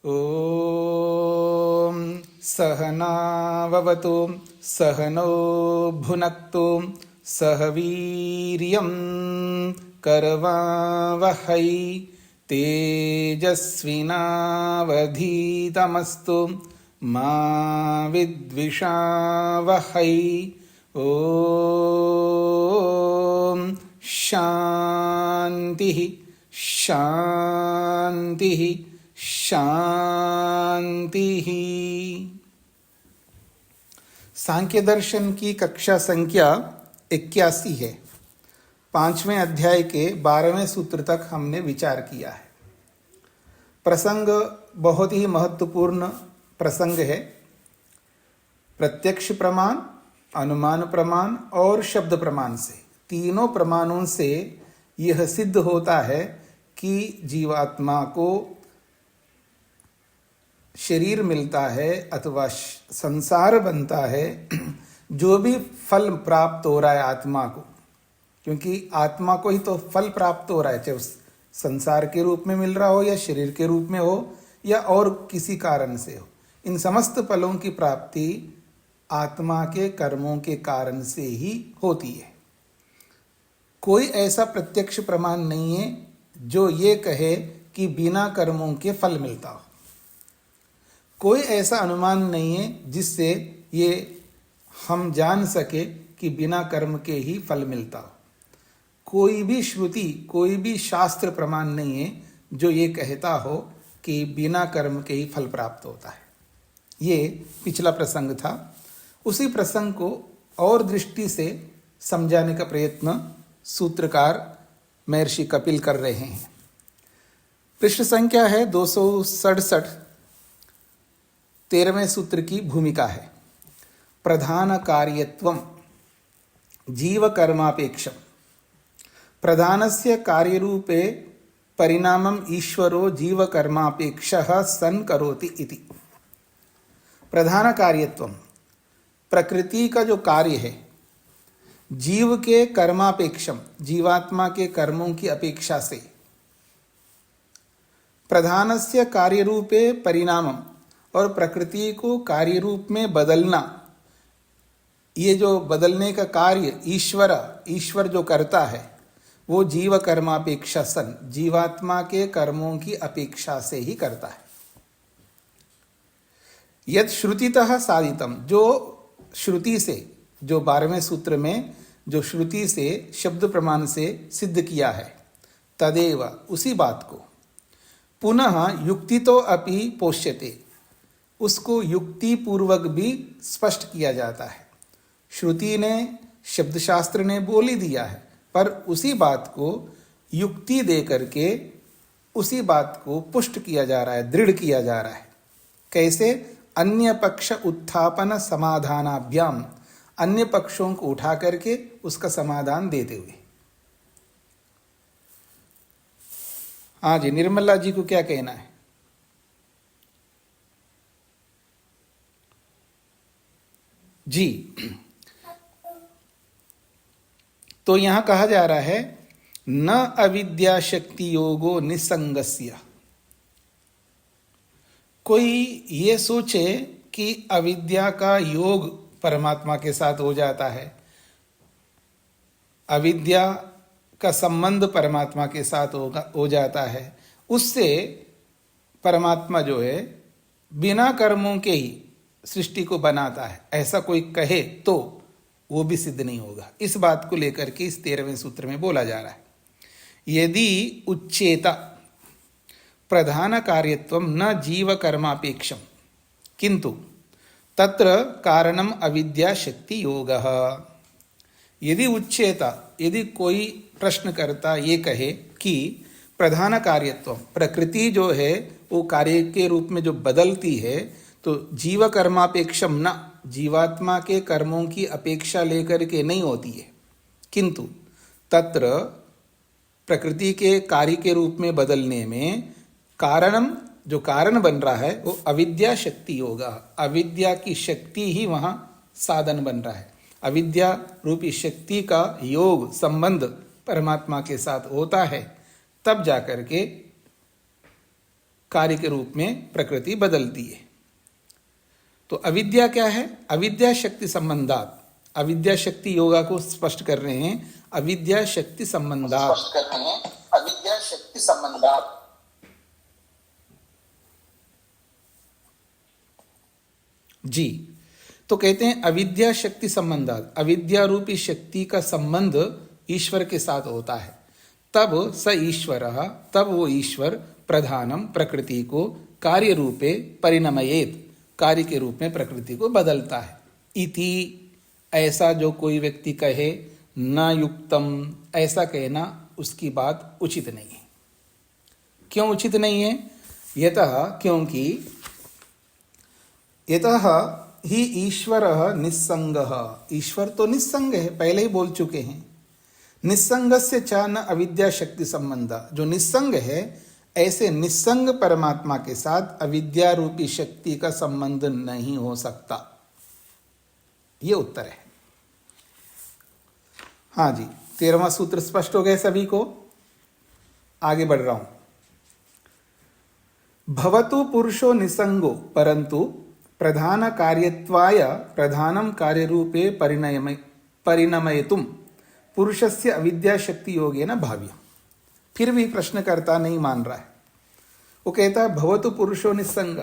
ॐ सहनाववतु सहनौ भुनक्तु सह वीर्यं करवावहै तेजस्विनावधीतमस्तु मा विद्विषावहै। ॐ शान्तिः शान्तिः शांति। सांख्य दर्शन की कक्षा संख्या 81 है। 5वें अध्याय के 12वें सूत्र तक हमने विचार किया है। प्रसंग बहुत ही महत्वपूर्ण प्रसंग है। प्रत्यक्ष प्रमाण, अनुमान प्रमाण और शब्द प्रमाण से, तीनों प्रमाणों से यह सिद्ध होता है कि जीवात्मा को शरीर मिलता है अथवा संसार बनता है, जो भी फल प्राप्त हो रहा है आत्मा को, क्योंकि आत्मा को ही तो फल प्राप्त हो रहा है, चाहे उस संसार के रूप में मिल रहा हो या शरीर के रूप में हो या और किसी कारण से हो, इन समस्त फलों की प्राप्ति आत्मा के कर्मों के कारण से ही होती है। कोई ऐसा प्रत्यक्ष प्रमाण नहीं है जो ये कहे कि बिना कर्मों के फल मिलता हो। कोई ऐसा अनुमान नहीं है जिससे ये हम जान सके कि बिना कर्म के ही फल मिलता हो। कोई भी श्रुति, कोई भी शास्त्र प्रमाण नहीं है जो ये कहता हो कि बिना कर्म के ही फल प्राप्त होता है। ये पिछला प्रसंग था। उसी प्रसंग को और दृष्टि से समझाने का प्रयत्न सूत्रकार महर्षि कपिल कर रहे हैं। पृष्ठ संख्या है 267। 13वें सूत्र की भूमिका है प्रधान कार्यत्वम जीव कर्मापेक्षम प्रधानस्य कार्यरूपे परिणामम ईश्वरो जीव कर्मापेक्षः सन करोति इति। प्रधान कार्यत्वम, प्रकृति का जो कार्य है, जीव के कर्मापेक्षम, जीवात्मा के कर्मों की अपेक्षा से, प्रधानस्य कार्यरूपे परिणामम, और प्रकृति को कार्य रूप में बदलना, ये जो बदलने का कार्य ईश्वर जो करता है वो जीव कर्मापेक्षा सन, जीवात्मा के कर्मों की अपेक्षा से ही करता है। यद श्रुतितः साधितम, जो श्रुति से, जो 12वें सूत्र में जो श्रुति से शब्द प्रमाण से सिद्ध किया है, तदेव, उसी बात को पुनः युक्तितो अपि पोष्यते, उसको युक्ति पूर्वक भी स्पष्ट किया जाता है। श्रुति ने, शब्द शास्त्र ने बोल ही दिया है, पर उसी बात को युक्ति दे करके उसी बात को पुष्ट किया जा रहा है, दृढ़ किया जा रहा है। कैसे? अन्य पक्ष उत्थापन समाधानाभ्याम, अन्य पक्षों को उठा करके उसका समाधान देते हुए। हाँ जी, निर्मला जी को क्या कहना है? जी, तो यहां कहा जा रहा है न अविद्या शक्ति योगो निसंगस्य। कोई ये सोचे कि अविद्या का योग परमात्मा के साथ हो जाता है, अविद्या का संबंध परमात्मा के साथ हो जाता है, उससे परमात्मा जो है बिना कर्मों के ही सृष्टि को बनाता है, ऐसा कोई कहे तो वो भी सिद्ध नहीं होगा। इस बात को लेकर के इस 13वें सूत्र में बोला जा रहा है। यदि उच्चेता प्रधान कार्यत्वम न जीव कर्मापेक्षम किंतु तत्र कारणम अविद्या शक्ति योगः। यदि उच्चेता, यदि कोई प्रश्न करता ये कहे कि प्रधान कार्यत्व, प्रकृति जो है वो कार्य के रूप में जो बदलती है, तो जीव कर्मापेक्षम न, जीवात्मा के कर्मों की अपेक्षा लेकर के नहीं होती है, किंतु तत्र प्रकृति के कार्य के रूप में बदलने में कारणम, जो कारण बन रहा है वो अविद्या शक्ति होगा। अविद्या की शक्ति ही वहाँ साधन बन रहा है। अविद्या रूपी शक्ति का योग संबंध परमात्मा के साथ होता है, तब जाकर के कार्य के रूप में प्रकृति बदलती है। तो अविद्या क्या है? अविद्या शक्ति संबंधात, अविद्या शक्ति योगा को स्पष्ट कर रहे हैं, अविद्या शक्ति संबंधात, अविद्या शक्ति संबंधात। जी, तो कहते हैं अविद्या शक्ति संबंधात, अविद्या रूपी शक्ति का संबंध ईश्वर के साथ होता है। तब स ईश्वर, तब वो ईश्वर प्रधानम प्रकृति को कार्य रूपे परिणमयेत, कार्य के रूप में प्रकृति को बदलता है। इति, ऐसा जो कोई व्यक्ति कहे, न युक्तम, ऐसा कहना उसकी बात उचित नहीं है। क्यों उचित नहीं है? यतः, क्योंकि यतः ही ईश्वर निस्संग, ईश्वर तो निस्संग है, पहले ही बोल चुके हैं। निस्संगस्य च न अविद्या शक्ति संबंध, जो निस्संग है ऐसे निस्संग परमात्मा के साथ अविद्या रूपी शक्ति का संबंध नहीं हो सकता। ये उत्तर है। हाँ जी, 13वां सूत्र स्पष्ट हो गए सभी को? आगे बढ़ रहा हूं। भवतु पुरुषो निसंगो परंतु प्रधान कार्यत्वाय प्रधानम कार्य रूपे परिणमयितुम पुरुषस्य अविद्या शक्ति योगेन भाव्य। फिर भी प्रश्नकर्ता नहीं मान रहा है। वो कहता है भवतु पुरुषो निसंग,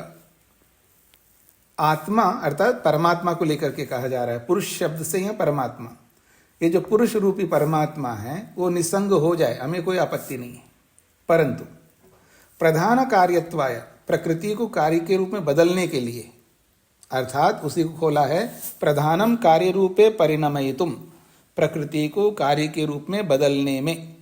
आत्मा अर्थात परमात्मा को लेकर के कहा जा रहा है। पुरुष शब्द से ही परमात्मा, ये जो पुरुष रूपी परमात्मा है वो निसंग हो जाए, हमें कोई आपत्ति नहीं है। परंतु प्रधान कार्यत्वाय, प्रकृति को कार्य के रूप में बदलने के लिए, अर्थात उसी को खोला है प्रधानम कार्य रूपे परिणमयितुम, प्रकृति को कार्य के रूप में बदलने में,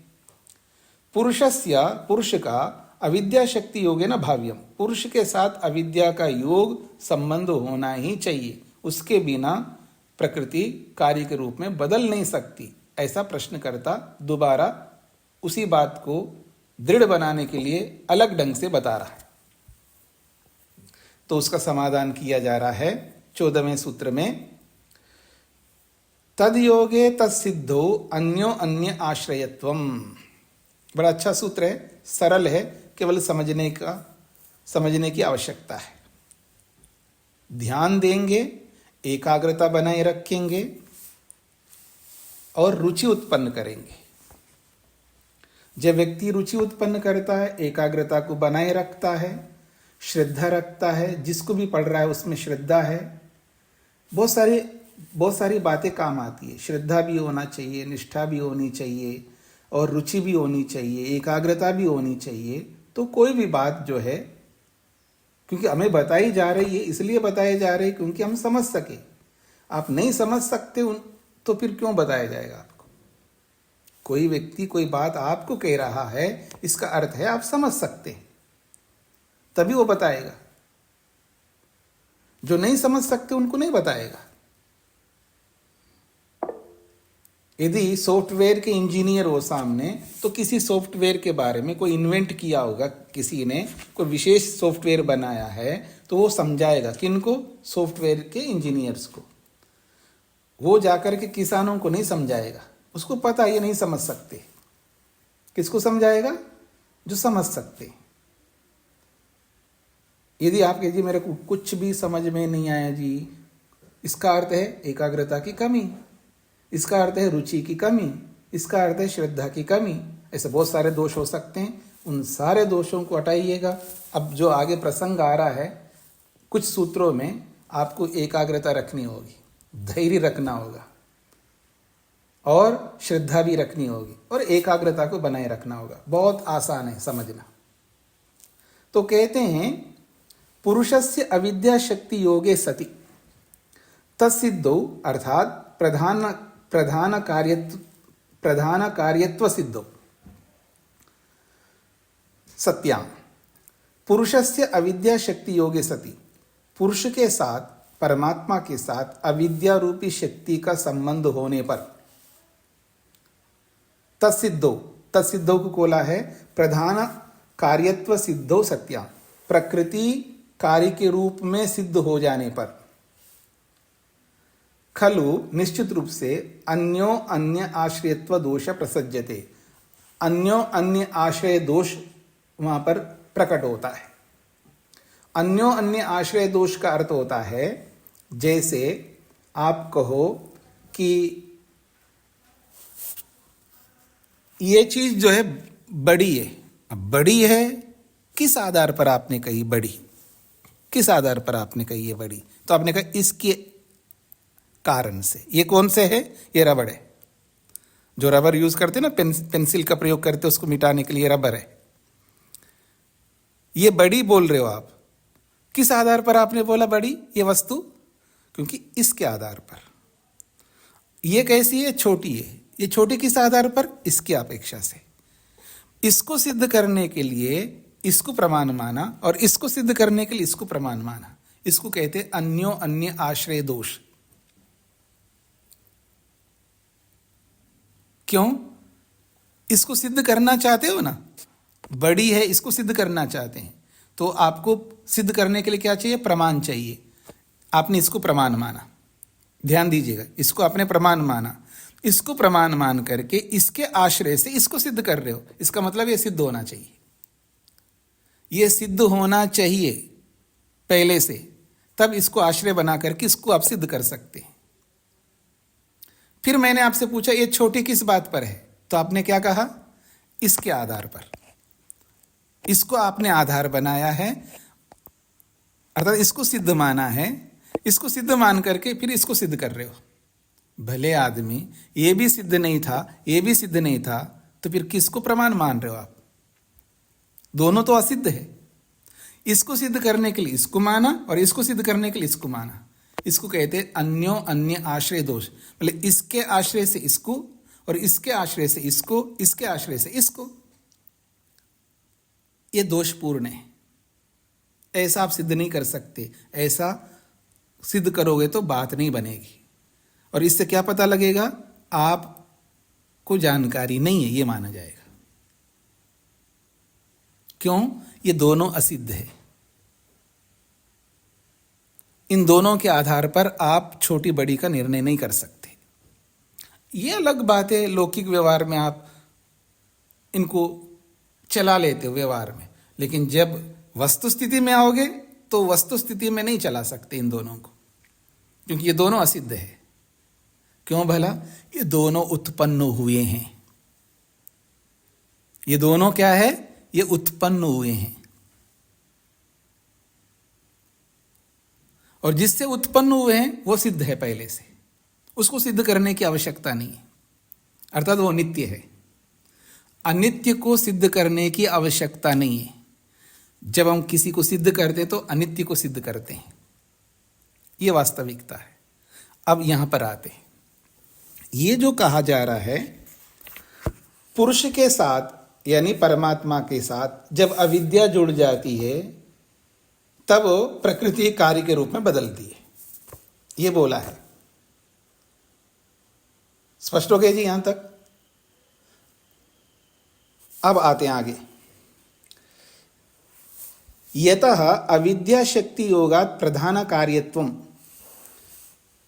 पुरुषस्य, पुरुष का अविद्या शक्ति योगेन भाव्यम, पुरुष के साथ अविद्या का योग संबंध होना ही चाहिए, उसके बिना प्रकृति कार्य के रूप में बदल नहीं सकती। ऐसा प्रश्नकर्ता दोबारा उसी बात को दृढ़ बनाने के लिए अलग ढंग से बता रहा है। तो उसका समाधान किया जा रहा है 14वें सूत्र में। तद योगे तत्सिद्धो अन्यो अन्य आश्रयत्वम। बड़ा अच्छा सूत्र है, सरल है, केवल समझने की आवश्यकता है। ध्यान देंगे, एकाग्रता बनाए रखेंगे और रुचि उत्पन्न करेंगे। जब व्यक्ति रुचि उत्पन्न करता है, एकाग्रता को बनाए रखता है, श्रद्धा रखता है, जिसको भी पढ़ रहा है उसमें श्रद्धा है, बहुत सारी बातें काम आती है। श्रद्धा भी होना चाहिए, निष्ठा भी होनी चाहिए और रुचि भी होनी चाहिए, एकाग्रता भी होनी चाहिए। तो कोई भी बात जो है, क्योंकि हमें बताई जा रही है, इसलिए बताई जा रही है क्योंकि हम समझ सके। आप नहीं समझ सकते तो फिर क्यों बताया जाएगा आपको? कोई व्यक्ति कोई बात आपको कह रहा है, इसका अर्थ है आप समझ सकते हैं, तभी वो बताएगा। जो नहीं समझ सकते उनको नहीं बताएगा। यदि सॉफ्टवेयर के इंजीनियर हो सामने, तो किसी सॉफ्टवेयर के बारे में कोई इन्वेंट किया होगा, किसी ने कोई विशेष सॉफ्टवेयर बनाया है, तो वो समझाएगा। किनको? सॉफ्टवेयर के इंजीनियर्स को। वो जाकर के किसानों को नहीं समझाएगा, उसको पता ये नहीं समझ सकते। किसको समझाएगा? जो समझ सकते। यदि आप कहिए मेरे को कुछ भी समझ में नहीं आया जी, इसका अर्थ है एकाग्रता की कमी, इसका अर्थ है रुचि की कमी, इसका अर्थ है श्रद्धा की कमी। ऐसे बहुत सारे दोष हो सकते हैं, उन सारे दोषों को हटाइएगा। अब जो आगे प्रसंग आ रहा है, कुछ सूत्रों में आपको एकाग्रता रखनी होगी, धैर्य रखना होगा और श्रद्धा भी रखनी होगी और एकाग्रता को बनाए रखना होगा। बहुत आसान है समझना। तो कहते हैं पुरुषस्य अविद्या शक्ति योगे सति तत्सिद्धौ, अर्थात प्रधान कार्यत्व सिद्धौ सत्याम, पुरुषस्य अविद्या शक्ति योगे सति, पुरुष के साथ, परमात्मा के साथ अविद्या रूपी शक्ति का संबंध होने पर, तत्सिद्धौ को खोला है प्रधान कार्यत्व सिद्धौ सत्याम, प्रकृति कार्य के रूप में सिद्ध हो जाने पर, खलु निश्चित रूप से अन्यो अन्य आश्रयत्व दोष प्रसज्यते, अन्यो अन्य आश्रय दोष वहां पर प्रकट होता है। अन्यो अन्य आश्रय दोष का अर्थ होता है जैसे आप कहो कि ये चीज जो है बड़ी है। अब बड़ी है, किस आधार पर आपने कही बड़ी? किस आधार पर आपने कही ये बड़ी? तो आपने कहा इसके कारण से। ये कौन से है? ये रबड़ है। जो रबर यूज करते ना, पेंसिल का प्रयोग करते उसको मिटाने के लिए, रबर है। ये बड़ी बोल रहे हो आप, किस आधार पर आपने बोला बड़ी ये वस्तु? क्योंकि इसके आधार पर। ये कैसी है? छोटी है। ये छोटी किस आधार पर? इसकी अपेक्षा से। इसको सिद्ध करने के लिए इसको प्रमाण माना और इसको सिद्ध करने के लिए इसको प्रमाण माना। इसको कहते हैं अन्यो अन्य आश्रय दोष। क्यों? इसको सिद्ध करना चाहते हो ना, बड़ी है, इसको सिद्ध करना चाहते हैं, तो आपको सिद्ध करने के लिए क्या चाहिए? प्रमाण चाहिए। आपने इसको प्रमाण माना, ध्यान दीजिएगा, इसको आपने प्रमाण माना। इसको प्रमाण मान करके इसके आश्रय से इसको सिद्ध कर रहे हो। इसका मतलब ये सिद्ध होना चाहिए। ये सिद्ध होना चाहिए पहले से, तब इसको आश्रय बना करके इसको आप सिद्ध कर सकते हैं। फिर मैंने आपसे पूछा ये छोटी किस बात पर है? तो आपने क्या कहा? इसके आधार पर। इसको आपने आधार बनाया है, अर्थात इसको सिद्ध माना है। इसको सिद्ध मान करके फिर इसको सिद्ध कर रहे हो। भले आदमी, ये भी सिद्ध नहीं था, ये भी सिद्ध नहीं था, तो फिर किसको प्रमाण मान रहे हो आप? दोनों तो असिद्ध है। इसको सिद्ध करने के लिए इसको माना और इसको सिद्ध करने के लिए इसको माना। इसको कहते हैं अन्यो अन्य आश्रय दोष। मतलब इसके आश्रय से इसको और इसके आश्रय से इसको, इसके आश्रय से इसको, ये दोषपूर्ण है। ऐसा आप सिद्ध नहीं कर सकते। ऐसा सिद्ध करोगे तो बात नहीं बनेगी। और इससे क्या पता लगेगा? आपको जानकारी नहीं है, ये माना जाएगा। क्यों? ये दोनों असिद्ध है। इन दोनों के आधार पर आप छोटी बड़ी का निर्णय नहीं कर सकते। ये अलग बात है, लौकिक व्यवहार में आप इनको चला लेते हो व्यवहार में, लेकिन जब वस्तु स्थिति में आओगे तो वस्तु स्थिति में नहीं चला सकते इन दोनों को, क्योंकि ये दोनों असिद्ध है। क्यों भला? ये दोनों उत्पन्न हुए हैं। ये दोनों क्या है? ये उत्पन्न हुए हैं। और जिससे उत्पन्न हुए हैं वो सिद्ध है पहले से, उसको सिद्ध करने की आवश्यकता नहीं है, अर्थात वो नित्य है। अनित्य को सिद्ध करने की आवश्यकता नहीं है। जब हम किसी को सिद्ध करते हैं तो अनित्य को सिद्ध करते हैं, ये वास्तविकता है। अब यहां पर आते हैं, ये जो कहा जा रहा है पुरुष के साथ यानी परमात्मा के साथ जब अविद्या जुड़ जाती है तब प्रकृति कार्य के रूप में बदलती है, ये बोला है। स्पष्ट हो गया जी यहां तक? अब आते हैं आगे। यतः अविद्या शक्ति योगात् प्रधान कार्यत्वम,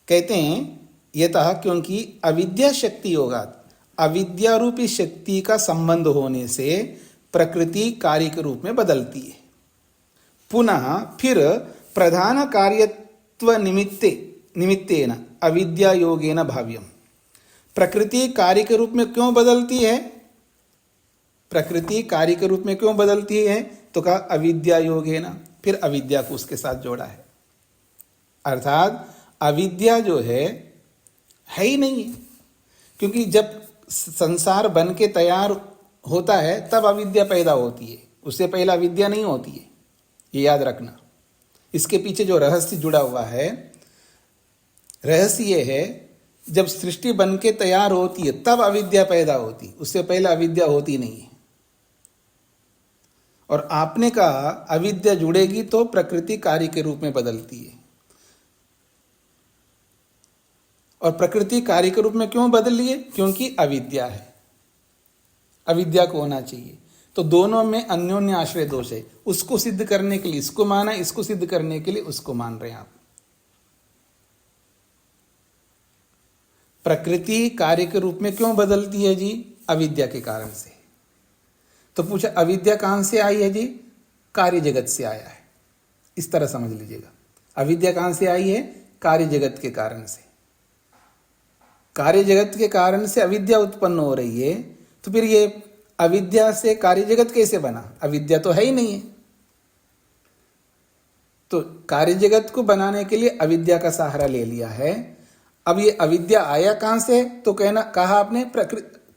कहते हैं यतः क्योंकि अविद्या शक्ति योगात्, अविद्या रूपी शक्ति का संबंध होने से प्रकृति कार्य के रूप में बदलती है। पुनः फिर प्रधान कार्यत्व निमित्तेन अविद्या योगेन भाव्यम। प्रकृति कार्य के रूप में क्यों बदलती है? प्रकृति कार्य के रूप में क्यों बदलती है? तो कहा अविद्या योगेन, फिर अविद्या को उसके साथ जोड़ा है। अर्थात अविद्या जो है ही नहीं है, क्योंकि जब संसार बन के तैयार होता है तब अविद्या पैदा होती है, उससे पहले अविद्या नहीं होती है, ये याद रखना। इसके पीछे जो रहस्य जुड़ा हुआ है, रहस्य ये है जब सृष्टि बन के तैयार होती है तब अविद्या पैदा होती, उससे पहले अविद्या होती नहीं है। और आपने कहा अविद्या जुड़ेगी तो प्रकृति कार्य के रूप में बदलती है। और प्रकृति कार्य के रूप में क्यों बदली है? क्योंकि अविद्या है, अविद्या को होना चाहिए। तो दोनों में अन्योन्य आश्रय दोष है। उसको सिद्ध करने के लिए इसको माना, इसको सिद्ध करने के लिए उसको मान रहे हैं आप। प्रकृति कार्य के रूप में क्यों बदलती है जी? अविद्या के कारण से। तो पूछा अविद्या कहां से आई है जी? कार्य जगत से आया है। इस तरह समझ लीजिएगा। अविद्या कहाँ से आई है? कार्य जगत के कारण से। कार्य जगत के कारण से अविद्या उत्पन्न हो रही है, तो फिर ये अविद्या से कार्य जगत कैसे बना? अविद्या तो है ही नहीं है। तो कार्य जगत को बनाने के लिए अविद्या का सहारा ले लिया है। अब ये अविद्या आया कहां से? तो कहा आपने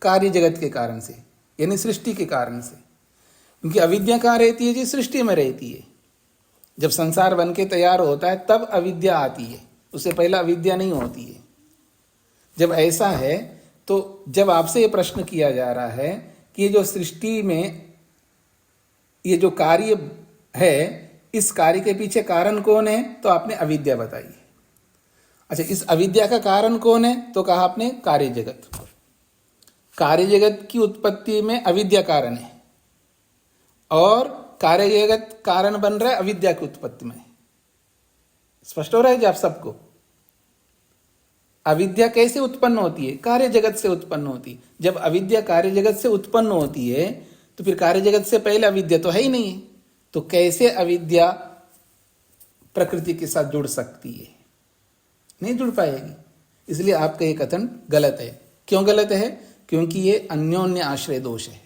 कार्य जगत के कारण से, यानी सृष्टि के कारण से। क्योंकि अविद्या कहां रहती है जी? सृष्टि में रहती है। जब संसार बन के तैयार होता है तब अविद्या आती है, उससे पहले अविद्या नहीं होती है। जब ऐसा है तो जब आपसे ये प्रश्न किया जा रहा है कि ये जो सृष्टि में ये जो कार्य है, इस कार्य के पीछे कारण कौन है? तो आपने अविद्या बताई है। अच्छा, इस अविद्या का कारण कौन है? तो कहा आपने कार्य जगत। कार्य जगत की उत्पत्ति में अविद्या कारण है, और कार्य जगत कारण बन रहा है अविद्या की उत्पत्ति में। स्पष्ट हो रहा है जी आप सबको? अविद्या कैसे उत्पन्न होती है? कार्य जगत से उत्पन्न होती है। जब अविद्या कार्य जगत से उत्पन्न होती है तो फिर कार्य जगत से पहले अविद्या तो है ही नहीं है। तो कैसे अविद्या प्रकृति के साथ जुड़ सकती है? नहीं जुड़ पाएगी। इसलिए आपका ये कथन गलत है। क्यों गलत है? क्योंकि ये अन्योन्य आश्रय दोष है।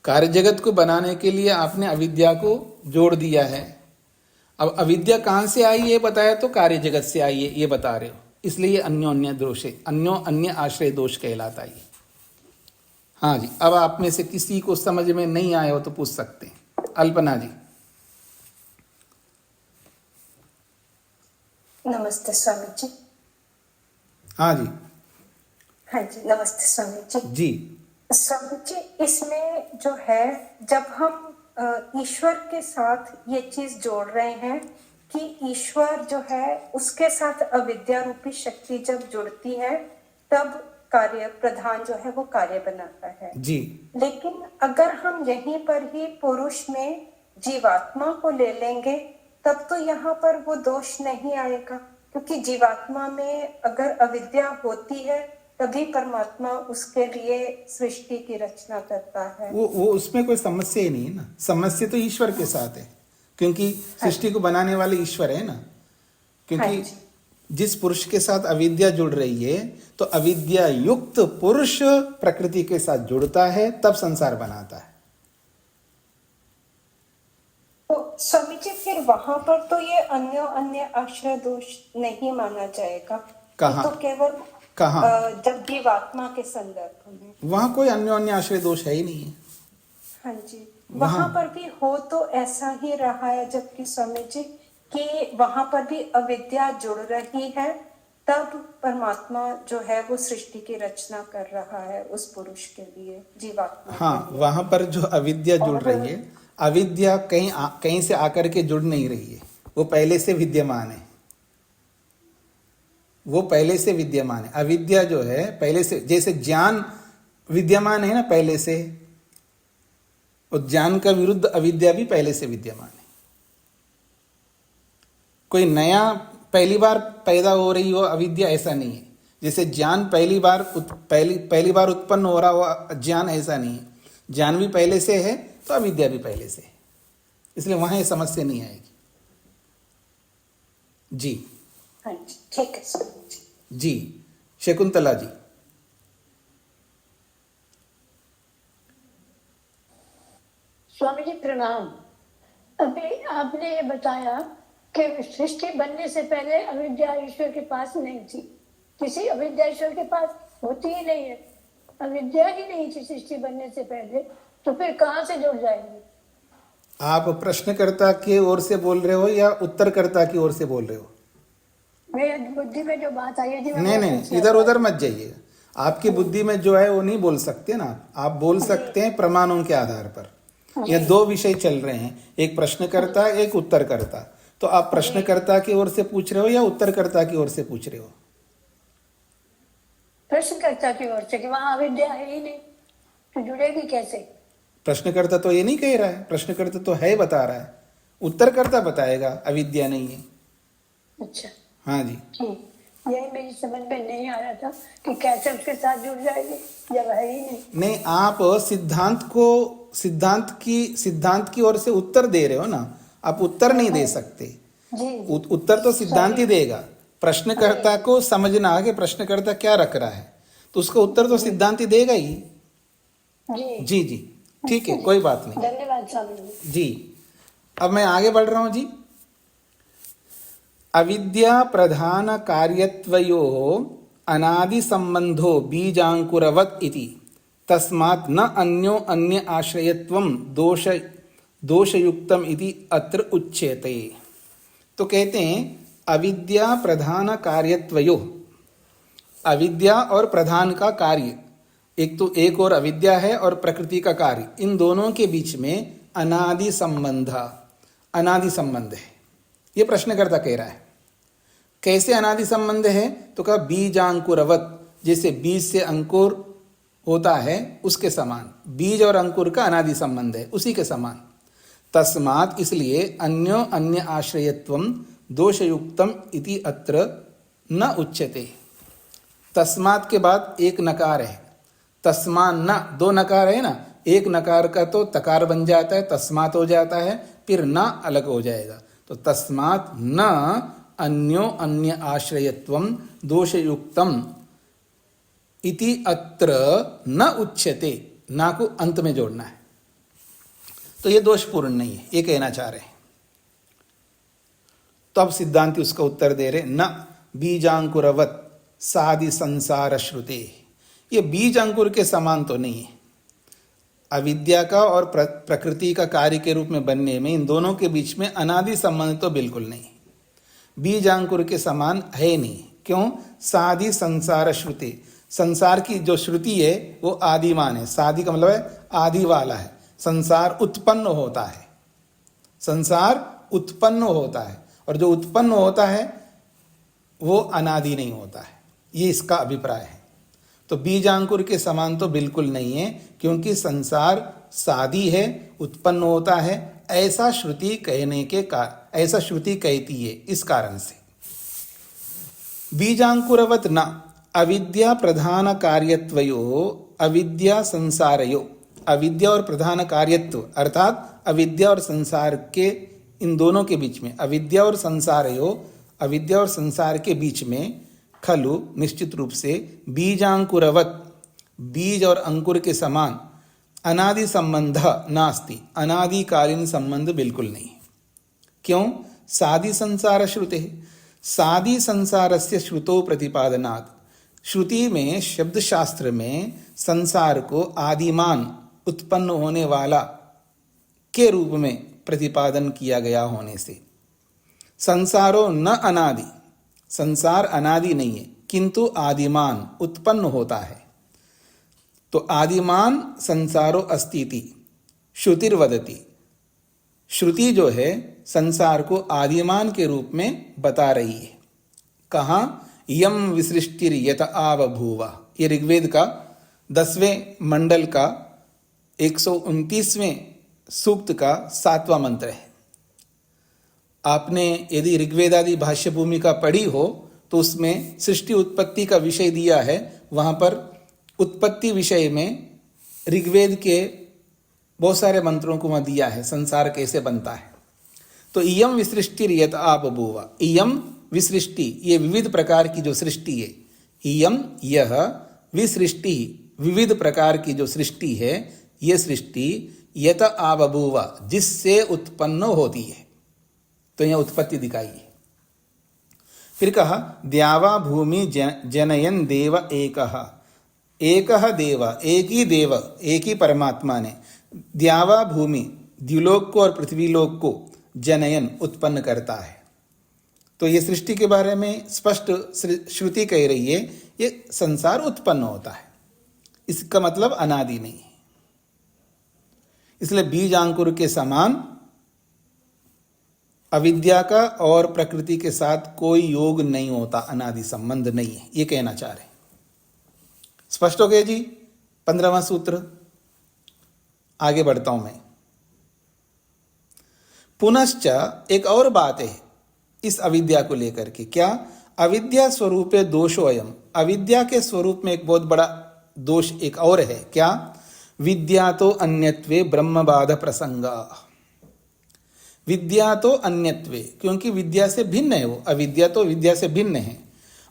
कार्य जगत को बनाने के लिए आपने अविद्या को जोड़ दिया है। अब अविद्या कहां से आई ये बताया, तो कार्य जगत से आई है ये बता रहे हो, इसलिए ये अन्योन्य दोष है, अन्य आश्रय दोष कहलाता है। हाँ जी, अब आप में से किसी को समझ में नहीं आया हो तो पूछ सकते हैं। अल्पना जी। नमस्ते स्वामी जी। हाँ जी। हाँ जी, नमस्ते स्वामी जी। जी स्वामी जी, इसमें जो है, जब हम ईश्वर के साथ ये चीज जोड़ रहे हैं कि ईश्वर जो है उसके साथ अविद्या रूपी शक्ति जब जुड़ती है तब कार्य प्रधान जो है वो कार्य बनाता है जी। लेकिन अगर हम यहीं पर ही पुरुष में जीवात्मा को ले लेंगे तब तो यहाँ पर वो दोष नहीं आएगा, क्योंकि जीवात्मा में अगर अविद्या होती है तभी परमात्मा उसके लिए सृष्टि की रचना करता है। वो उसमें कोई समस्या ही नहीं है ना। समस्या तो ईश्वर के साथ है, क्योंकि सृष्टि को बनाने वाले ईश्वर है ना। क्योंकि जिस पुरुष के साथ अविद्या जुड़ रही है तो अविद्या युक्त पुरुष प्रकृति के साथ जुड़ता है, तब संसार बनाता है। तो स्वामी जी, फिर वहां पर तो ये अन्य आश्रय दोष नहीं माना जाएगा। कहाँ? तो केवल कहाँ? जब जीवात्मा के संदर्भ में वहां कोई अन्योन्य आश्रय दोष है ही नहीं है। हाँ जी, वहां पर भी हो तो ऐसा ही रहा है, जबकि स्वामी जी कि वहां पर भी अविद्या जुड़ रही है, तब परमात्मा जो है वो सृष्टि की रचना कर रहा है उस पुरुष के लिए, जीवात्मा। हाँ, वहां पर जो अविद्या जुड़ रही है, अविद्या कहीं से आकर के जुड़ नहीं रही है, वो पहले से विद्यमान है। वो पहले से विद्यमान है। अविद्या जो है पहले से, जैसे ज्ञान विद्यमान है ना पहले से, और ज्ञान का विरुद्ध अविद्या भी पहले से विद्यमान है। कोई नया पहली बार पैदा हो रही हो अविद्या, ऐसा नहीं है। जैसे ज्ञान पहली बार उत्पन्न हो रहा हो ज्ञान, ऐसा नहीं है। ज्ञान भी पहले से है तो अविद्या भी पहले से है, इसलिए वहां ये समस्या नहीं आएगी। जी हाँ जी, ठीक है स्वामी जी। जी, शकुंतला जी। स्वामी जी प्रणाम। अभी आपने ये बताया कि सृष्टि बनने से पहले अविद्या ईश्वर के पास नहीं थी। किसी अविद्या ईश्वर के पास होती ही नहीं है, अविद्या ही नहीं थी सृष्टि बनने से पहले, तो फिर कहाँ से जुड़ जाएंगे? आप प्रश्नकर्ता की ओर से बोल रहे हो या उत्तरकर्ता की ओर से बोल रहे हो? मेरी बुद्धि में जो बात आई है जी, नहीं, इधर उधर मत जाइएगा। आपकी बुद्धि में जो है वो नहीं बोल सकते ना। आप बोल सकते हैं प्रमाणों के आधार पर। ये दो विषय चल रहे हैं, एक प्रश्नकर्ता एक उत्तरकर्ता। तो आप प्रश्नकर्ता की ओर से पूछ रहे हो या उत्तरकर्ता की ओर से पूछ रहे हो? प्रश्नकर्ता की ओर से, कि वहाँ अविद्या है ही नहीं तो जुड़ेगी कैसे? प्रश्नकर्ता तो ये नहीं कह रहा है, प्रश्नकर्ता तो है बता रहा है। उत्तरकर्ता बताएगा अविद्या नहीं है। अच्छा, हाँ जी, यही मेरी समझ में नहीं आ रहा था कि कैसे उसके साथ जुड़ जाएगी जब है ही नहीं। आप सिद्धांत की ओर से उत्तर दे रहे हो ना। आप उत्तर नहीं दे सकते। जी उत्तर तो सिद्धांति देगा, प्रश्नकर्ता को समझना है कि प्रश्नकर्ता क्या रख रहा है, तो उसका उत्तर तो सिद्धांति देगा ही। जी जी जी, ठीक है, कोई बात नहीं। धन्यवाद स्वामी जी। जी, अब मैं आगे बढ़ रहा हूं जी। अविद्या प्रधान कार्यत्वयोः अनादि संबंधो बीजांकुरवत् इति तस्मात् न अन्यो अन्य आश्रयत्वं दोषयुक्तम इति अत्र उच्यते। तो कहते हैं अविद्या प्रधान कार्यत्वयोः, अविद्या और प्रधान का कार्य, एक और अविद्या है और प्रकृति का कार्य, इन दोनों के बीच में अनादि संबंध है। ये प्रश्नकर्ता कह रहा है। कैसे अनादि संबंध है? तो कहा बीजांकुरवत, जैसे बीज से अंकुर होता है उसके समान, बीज और अंकुर का अनादि संबंध है, उसी के समान। तस्मात्, इसलिए अन्यो अन्य आश्रयत्वम दोषयुक्तम इति अत्र न उच्यते। तस्मात् के बाद एक नकार है, तस्मान न, दो नकार है ना, एक नकार का तो तकार बन जाता है, तस्मात् हो जाता है, फिर न अलग हो जाएगा। तो तस्मात् न अन्यो अन्य आश्रयत्वम दोषयुक्तम इति अत्र न उच्यते, ना को अंत में जोड़ना है, तो ये दोषपूर्ण नहीं है, ये कहना चाह रहे हैं। तो अब सिद्धांति उसका उत्तर दे रहे, न बीजांकुरवत सादि संसार श्रुते, ये बीज अंकुर के समान तो नहीं है। अविद्या का और प्रकृति का कार्य के रूप में बनने में इन दोनों के बीच में अनादि संबंध तो बिल्कुल नहीं, बीज अंकुर के समान है नहीं। क्यों? सादि संसार श्रुति, संसार की जो श्रुति है वो आदिमान है। सादि का मतलब है आदि वाला है, संसार उत्पन्न होता है, संसार उत्पन्न होता है, और जो उत्पन्न होता है वो अनादि नहीं होता है, ये इसका अभिप्राय है। तो बीजांकुर के समान तो बिल्कुल नहीं है, क्योंकि संसार सादी है, उत्पन्न होता है, ऐसा श्रुति कहने के ऐसा श्रुति कहती है, इस कारण से। बीजांकुरवत न अविद्या प्रधान कार्यत्वयो अविद्या संसारयो, अविद्या और प्रधान कार्यत्व अर्थात अविद्या और संसार के, इन दोनों के बीच में, अविद्या और संसारयो, अविद्या और संसार के बीच में खलु, निश्चित रूप से, बीजांकुरवत, बीज और अंकुर के समान अनादि संबंध नास्ति, अनादिकालीन संबंध बिल्कुल नहीं। क्यों? सादि संसार श्रुते, सादि संसार से श्रुतो प्रतिपादनात्, श्रुति में, शब्द शास्त्र में संसार को आदिमान, उत्पन्न होने वाला के रूप में प्रतिपादन किया गया होने से, संसारो न अनादि, संसार अनादि नहीं है, किंतु आदिमान, उत्पन्न होता है। तो आदिमान संसारो अस्तीति श्रुतिर्वदति, श्रुति जो है संसार को आदिमान के रूप में बता रही है। कहाँ? यम विसृष्टिर यत आवभूव, ये ऋग्वेद का 10वें मंडल का 129वें सूक्त का 7वां मंत्र है। आपने यदि ऋग्वेद आदि भाष्य भूमिका पढ़ी हो तो उसमें सृष्टि उत्पत्ति का विषय दिया है, वहां पर उत्पत्ति विषय में ऋग्वेद के बहुत सारे मंत्रों को वहां दिया है, संसार कैसे बनता है। तो इयम विसृष्टि यत आपबूव, इयम विसृष्टि, ये विविध प्रकार की जो सृष्टि है, इयम यह विसृष्टि, विविध प्रकार की जो सृष्टि है, ये सृष्टि यत आपबूव, जिससे उत्पन्न होती है। तो यह उत्पत्ति दिखाई है। फिर कहा द्यावा भूमि जनयन देव एकः, एकः देव, एक ही देव, एक ही परमात्मा ने द्यावा भूमि, द्युलोक को और पृथ्वीलोक को जनयन, उत्पन्न करता है। तो ये सृष्टि के बारे में स्पष्ट श्रुति कह रही है, ये संसार उत्पन्न होता है, इसका मतलब अनादि नहीं है। इसलिए बीज अंकुर के समान अविद्या का और प्रकृति के साथ कोई योग नहीं होता, अनादि संबंध नहीं है, ये कहना चाह रहे हैं। स्पष्ट हो गया जी? 15वां सूत्र। आगे बढ़ता हूं मैं। पुनश्च एक और बात है इस अविद्या को लेकर के, क्या? अविद्या स्वरूपे दोषोयम, अविद्या के स्वरूप में एक बहुत बड़ा दोष एक और है। क्या? विद्या तो अन्यत्वे ब्रह्मबाध प्रसंगा, विद्या तो अन्यत्वे, क्योंकि विद्या से भिन्न है वो, अविद्या तो विद्या से भिन्न है,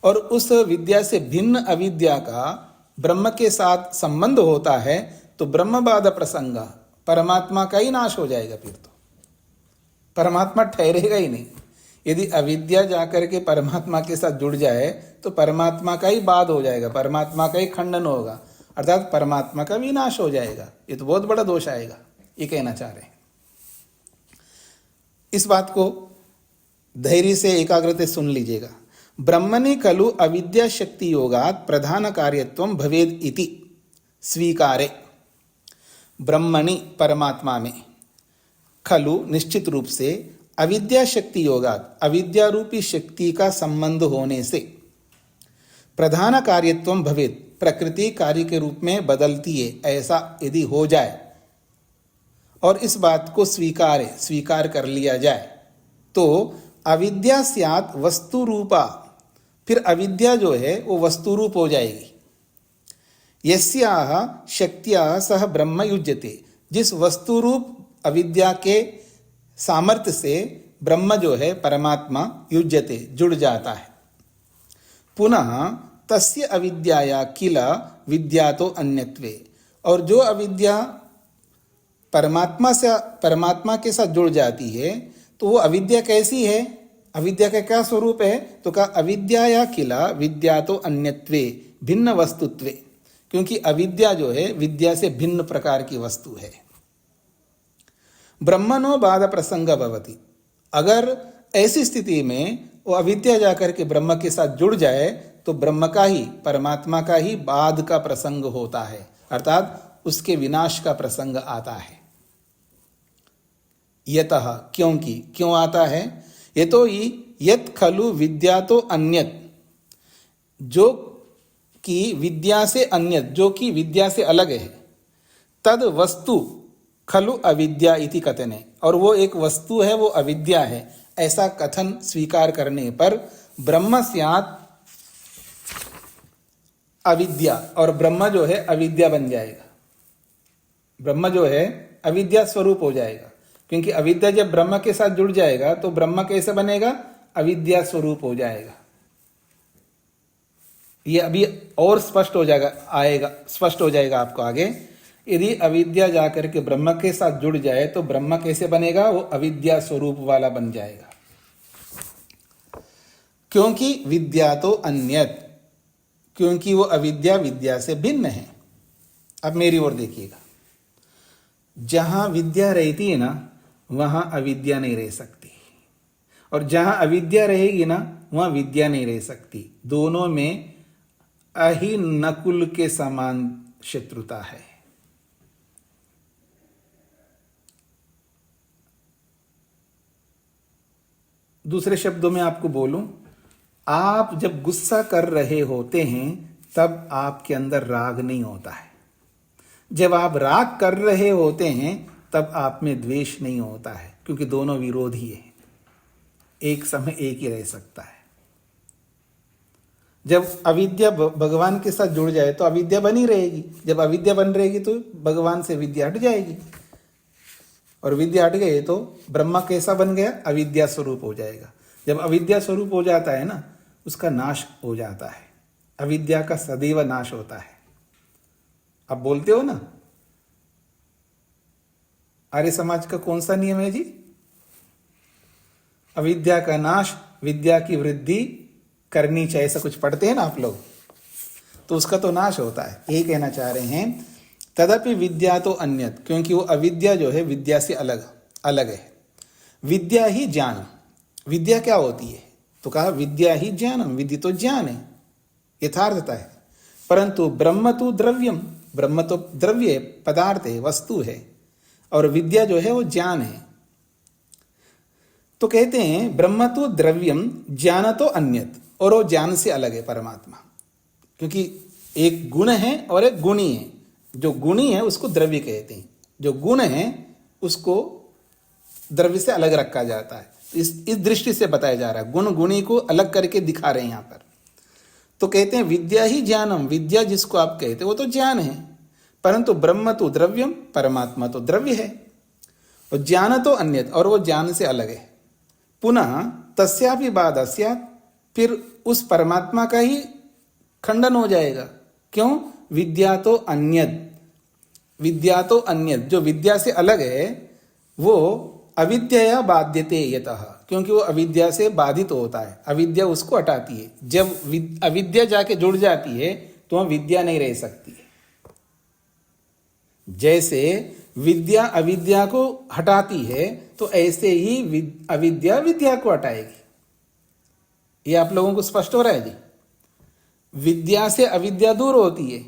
और उस विद्या से भिन्न अविद्या का ब्रह्म के साथ संबंध होता है, तो ब्रह्मवाद प्रसंग, परमात्मा का ही नाश हो जाएगा। फिर तो परमात्मा ठहरेगा ही नहीं। यदि अविद्या जाकर के परमात्मा के साथ जुड़ जाए तो परमात्मा का ही बाध हो जाएगा, परमात्मा का ही खंडन होगा, अर्थात परमात्मा का विनाश हो जाएगा। ये तो बहुत बड़ा दोष आएगा, ये कहना चाह रहे हैं। इस बात को धैर्य से एकाग्रता सुन लीजिएगा। ब्रह्मणि खलु अविद्या शक्ति योगात् प्रधान कार्यत्वं भवेद इति स्वीकारे। ब्रह्मणि परमात्मा में, खलु निश्चित रूप से, अविद्या शक्ति योगात् अविद्या रूपी शक्ति का संबंध होने से, प्रधान कार्यत्वं भवेद प्रकृति कार्य के रूप में बदलती है, ऐसा यदि हो जाए और इस बात को स्वीकार कर लिया जाए, तो अविद्या स्यात् वस्तु रूपा, फिर अविद्या जो है वो वस्तु रूप हो जाएगी। यस्याह शक्त्या सह ब्रह्म युज्यते, जिस वस्तु रूप अविद्या के सामर्थ्य से ब्रह्म जो है परमात्मा युज्यते जुड़ जाता है। पुनः तस्य अविद्याया किल विद्या तो अन्यत्वे, और जो अविद्या परमात्मा के साथ जुड़ जाती है तो वो अविद्या कैसी है, अविद्या का क्या स्वरूप है, तो कहा अविद्याया किला विद्या तो अन्यत्वे भिन्न वस्तुत्वे, क्योंकि अविद्या जो है विद्या से भिन्न प्रकार की वस्तु है। ब्रह्मणो बाध प्रसंग भवति, अगर ऐसी स्थिति में वो अविद्या जाकर के ब्रह्म के साथ जुड़ जाए तो ब्रह्म का ही, परमात्मा का ही बाध का प्रसंग होता है, अर्थात उसके विनाश का प्रसंग आता है। यतः, क्योंकि, क्यों आता है, ये तो यत खलु विद्या तो अन्यत, जो कि विद्या से अन्यत, जो कि विद्या से अलग है, तद वस्तु खलु अविद्या इति कथने, और वो एक वस्तु है, वो अविद्या है, ऐसा कथन स्वीकार करने पर ब्रह्म स्यात् अविद्या, और ब्रह्म जो है अविद्या बन जाएगा, ब्रह्म जो है अविद्या स्वरूप हो जाएगा, क्योंकि अविद्या जब ब्रह्म के साथ जुड़ जाएगा तो ब्रह्म कैसे बनेगा, अविद्या स्वरूप हो जाएगा। ये अभी और स्पष्ट हो जाएगा आपको आगे। यदि अविद्या जाकर के ब्रह्म के साथ जुड़ जाए तो ब्रह्म कैसे बनेगा, वो अविद्या स्वरूप वाला बन जाएगा, क्योंकि विद्या तो अन्यत, क्योंकि वो अविद्या विद्या से भिन्न है। अब मेरी ओर देखिएगा, जहां विद्या रहती है ना वहां अविद्या नहीं रह सकती, और जहां अविद्या रहेगी ना वहां विद्या नहीं रह सकती। दोनों में अहि नकुल के समान शत्रुता है। दूसरे शब्दों में आपको बोलूं, आप जब गुस्सा कर रहे होते हैं तब आपके अंदर राग नहीं होता है, जब आप राग कर रहे होते हैं तब आप में द्वेष नहीं होता है, क्योंकि दोनों विरोधी है, एक समय एक ही रह सकता है। जब अविद्या भगवान के साथ जुड़ जाए तो अविद्या बनी रहेगी, जब अविद्या बन रहेगी तो भगवान से विद्या हट जाएगी, और विद्या हट गई तो ब्रह्म कैसा बन गया, अविद्या स्वरूप हो जाएगा। जब अविद्या स्वरूप हो जाता है ना, उसका नाश हो जाता है, अविद्या का सदैव नाश होता है। आप बोलते हो ना, आर्य समाज का कौन सा नियम है जी, अविद्या का नाश विद्या की वृद्धि करनी चाहिए, ऐसा कुछ पढ़ते हैं ना आप लोग, तो उसका तो नाश होता है। यही कहना चाह रहे हैं, तदपि विद्या तो अन्यत, क्योंकि वो अविद्या जो है विद्या से अलग है। विद्या ही ज्ञान, विद्या क्या होती है, तो कहा विद्या ही ज्ञानम, विद्या तो ज्ञान है, यथार्थता है, परंतु ब्रह्म तो द्रव्यम, ब्रह्म तो द्रव्य है, पदार्थ है, वस्तु है, और विद्या जो है वो ज्ञान है। तो कहते हैं ब्रह्म तो द्रव्यम ज्ञान तो अन्यत, और वो ज्ञान से अलग है परमात्मा, क्योंकि एक गुण है और एक गुणी है। जो गुणी है उसको द्रव्य कहते हैं, जो गुण है उसको द्रव्य से अलग रखा जाता है। इस दृष्टि से बताया जा रहा है, गुण गुणी को अलग करके दिखा रहे हैं यहाँ पर। तो कहते हैं विद्या ही ज्ञानम, विद्या जिसको आप कहते हैं वो तो ज्ञान है, परंतु ब्रह्म तो द्रव्यम, परमात्मा तो द्रव्य है। और ज्ञान तो अन्यत, और वो ज्ञान से अलग है। पुनः तस्यापि बाधा स्यात्, फिर उस परमात्मा का ही खंडन हो जाएगा। क्यों? विद्या तो अन्यत, विद्या तो अन्यत, जो विद्या से अलग है वो अविद्या बाध्यते यतः, क्योंकि वो अविद्या से बाधित होता है, अविद्या उसको हटाती है। जब अविद्या जाके जुड़ जाती है तो वह विद्या नहीं रह सकती है। जैसे विद्या अविद्या को हटाती है तो ऐसे ही अविद्या विद्या को हटाएगी। ये आप लोगों को स्पष्ट हो रहा है जी? विद्या से अविद्या दूर होती है,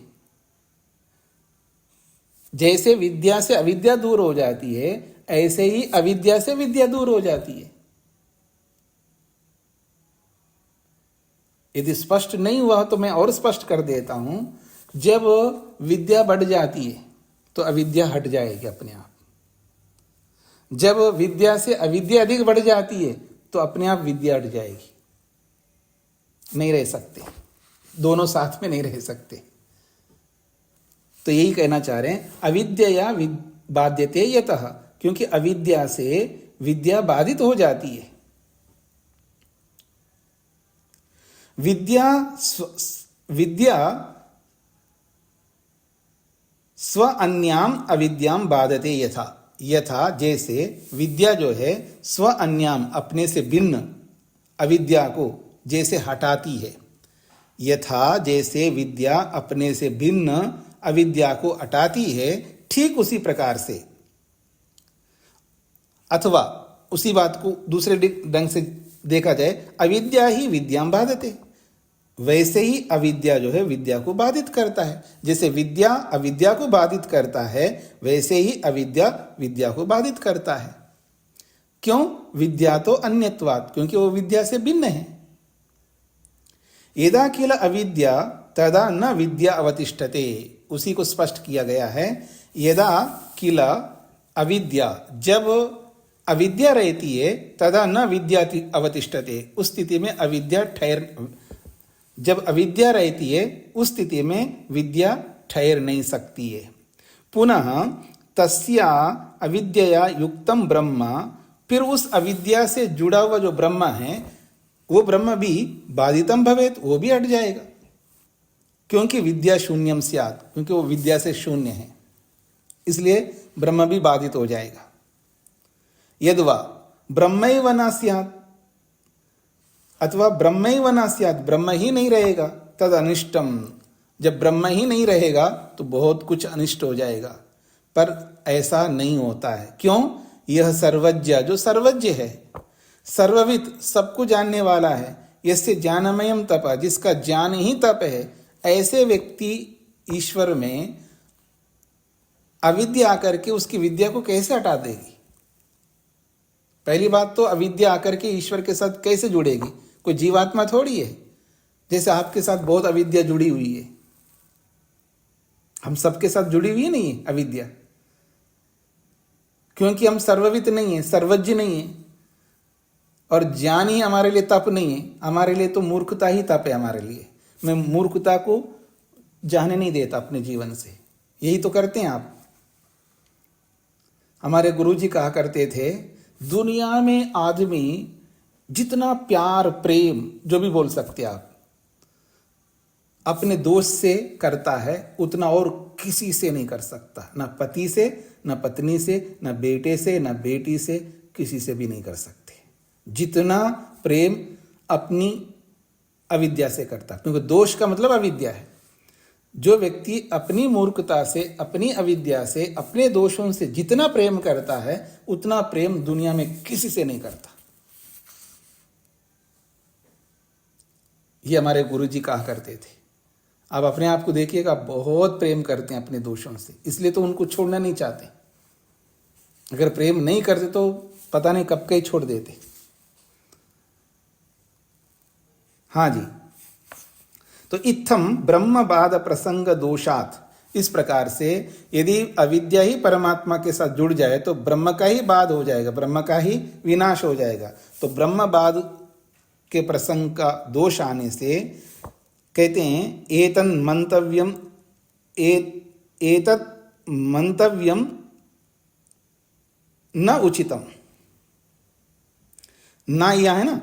जैसे विद्या से अविद्या दूर हो जाती है ऐसे ही अविद्या से विद्या दूर हो जाती है। यदि स्पष्ट नहीं हुआ तो मैं और स्पष्ट कर देता हूं। जब विद्या बढ़ जाती है तो अविद्या हट जाएगी अपने आप। जब विद्या से अविद्या अधिक बढ़ जाती है तो अपने आप विद्या हट जाएगी। नहीं रह सकते, दोनों साथ में नहीं रह सकते। तो यही कहना चाह रहे हैं, अविद्या बाध्यते यतः, क्योंकि अविद्या से विद्या बाधित हो जाती है। विद्या स्व अन्याम अविद्याम बाधते यथा, यथा जैसे विद्या जो है स्व अन्याम अपने से भिन्न अविद्या को जैसे हटाती है, यथा जैसे विद्या अपने से भिन्न अविद्या को हटाती है, ठीक उसी प्रकार से, अथवा उसी बात को दूसरे ढंग से देखा जाए, अविद्या ही विद्याम बाधते, वैसे ही अविद्या जो है विद्या को बाधित करता है। जैसे विद्या अविद्या को बाधित करता है वैसे ही अविद्या विद्या को बाधित करता है। क्यों? विद्या तो अन्यत्वात्, क्योंकि वो विद्या से भिन्न है। यदा किल अविद्या तदा न विद्या अवतिष्ठते, उसी को स्पष्ट किया गया है। यदा किल अविद्या, जब अविद्या रहती है, तदा न विद्या अवतिष्ठते, उस स्थिति में अविद्या जब अविद्या रहती है उस स्थिति में विद्या ठहर नहीं सकती है। पुनः तस्या अविद्या युक्तम ब्रह्म, फिर उस अविद्या से जुड़ा हुआ जो ब्रह्म है वो ब्रह्म भी बाधितम भवेत, वो भी हट जाएगा। क्योंकि विद्या शून्यम स्यात्, क्योंकि वो विद्या से शून्य है, इसलिए ब्रह्म भी बाधित हो जाएगा। यद्वा ब्रह्मैव न स्यात्, अथवा ब्रह्मैव न स्यात्, ब्रह्म ही नहीं रहेगा, तद अनिष्टम, जब ब्रह्म ही नहीं रहेगा तो बहुत कुछ अनिष्ट हो जाएगा। पर ऐसा नहीं होता है। क्यों? यह सर्वज्ञ, जो सर्वज्ञ है, सर्वविद, सबको जानने वाला है, यस्य ज्ञानमयम तप, जिसका ज्ञान ही तप है, ऐसे व्यक्ति ईश्वर में अविद्या आकर के उसकी विद्या को कैसे हटा देगी? पहली बात तो अविद्या आकर के ईश्वर के साथ कैसे जुड़ेगी? कोई जीवात्मा थोड़ी है। जैसे आपके साथ बहुत अविद्या जुड़ी हुई है, हम सबके साथ जुड़ी हुई नहीं है अविद्या, क्योंकि हम सर्वविद नहीं है, सर्वज्ञ नहीं है, और ज्ञान ही हमारे लिए तप नहीं है। हमारे लिए तो मूर्खता ही तप है हमारे लिए। मैं मूर्खता को जाने नहीं देता अपने जीवन से। यही तो करते हैं आप। हमारे गुरुजी कहा करते थे, दुनिया में आदमी जितना प्यार प्रेम जो भी बोल सकते आप अपने दोस्त से करता है, उतना और किसी से नहीं कर सकता। ना पति से, ना पत्नी से, ना बेटे से, ना बेटी से, किसी से भी नहीं कर सकते जितना प्रेम अपनी अविद्या से करता। क्योंकि दोष का मतलब अविद्या है। जो व्यक्ति अपनी मूर्खता से, अपनी अविद्या से, अपने दोषों से जितना प्रेम करता है, उतना प्रेम दुनिया में किसी से नहीं करता। ये हमारे गुरुजी कहा करते थे। आप अपने आप को देखिएगा, बहुत प्रेम करते हैं अपने दोषों से, इसलिए तो उनको छोड़ना नहीं चाहते। अगर प्रेम नहीं करते तो पता नहीं कब के ही छोड़ देते। हाँ जी, तो इत्थम ब्रह्म बाद प्रसंग दोषात, इस प्रकार से यदि अविद्या ही परमात्मा के साथ जुड़ जाए तो ब्रह्म का ही बाद हो जाएगा, ब्रह्म का ही विनाश हो जाएगा। तो ब्रह्म बाद के प्रसंग का दोष आने से कहते हैं, एतन मंतव्यम, एतत् मंतव्यम न उचितम, ना यह है ना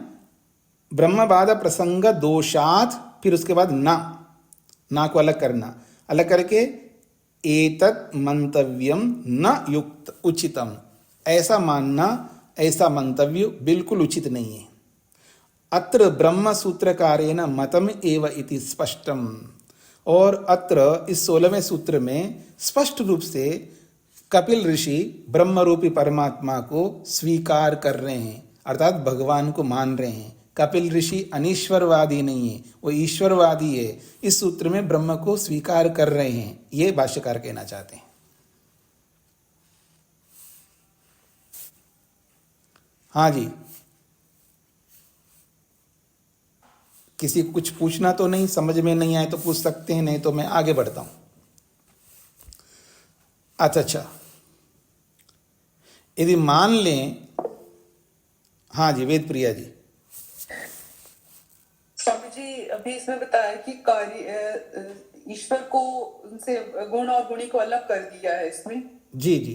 ब्रह्मवाद प्रसंग दोषात, फिर उसके बाद ना को अलग करना, अलग करके एतत् मंतव्यम न युक्त उचितम, ऐसा मानना, ऐसा मंतव्य बिल्कुल उचित नहीं है। अत्र ब्रह्म सूत्रकारेण मतम एव इति स्पष्टम, और अत्र इस 16वें सूत्र में स्पष्ट रूप से कपिल ऋषि ब्रह्म रूपी परमात्मा को स्वीकार कर रहे हैं, अर्थात भगवान को मान रहे हैं। कपिल ऋषि अनीश्वरवादी नहीं है, वो ईश्वरवादी है। इस सूत्र में ब्रह्म को स्वीकार कर रहे हैं, ये भाष्यकार कहना चाहते हैं। हाँ जी, किसी को कुछ पूछना तो नहीं, समझ में नहीं आए तो पूछ सकते हैं, नहीं तो मैं आगे बढ़ता हूं। अच्छा, यदि मान लें, हाँ जी वेद प्रिया जी। स्वामी जी अभी इसमें बताया कि कार्य ईश्वर को उनसे गुण और गुणी को अलग कर दिया है इसमें। जी जी,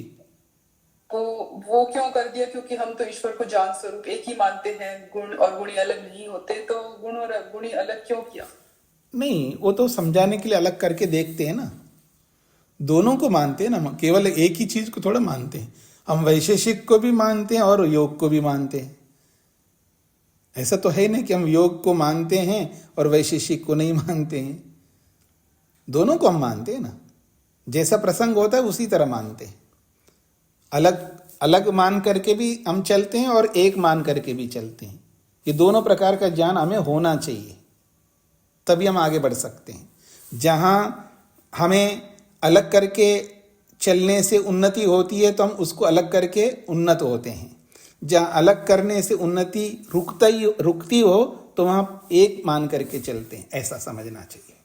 तो वो क्यों कर दिया? क्योंकि हम तो ईश्वर को जान स्वरूप एक ही मानते हैं, गुण और गुणी अलग नहीं होते, तो गुण और गुणी अलग क्यों किया? नहीं, वो तो समझाने के लिए अलग करके देखते हैं ना, दोनों को मानते हैं ना, केवल एक ही चीज को थोड़ा मानते हैं। हम वैशेषिक को भी मानते हैं और योग को भी मानते हैं। ऐसा तो है नहीं कि हम योग को मानते हैं और वैशेषिक को नहीं मानते हैं, दोनों को हम मानते हैं ना। जैसा प्रसंग होता है उसी तरह मानते हैं। अलग अलग मान करके भी हम चलते हैं और एक मान करके भी चलते हैं। ये दोनों प्रकार का ज्ञान हमें होना चाहिए, तभी हम आगे बढ़ सकते हैं। जहाँ हमें अलग करके चलने से उन्नति होती है तो हम उसको अलग करके उन्नत होते हैं। जहाँ अलग करने से उन्नति रुकती हो तो वहाँ एक मान करके चलते हैं, ऐसा समझना चाहिए।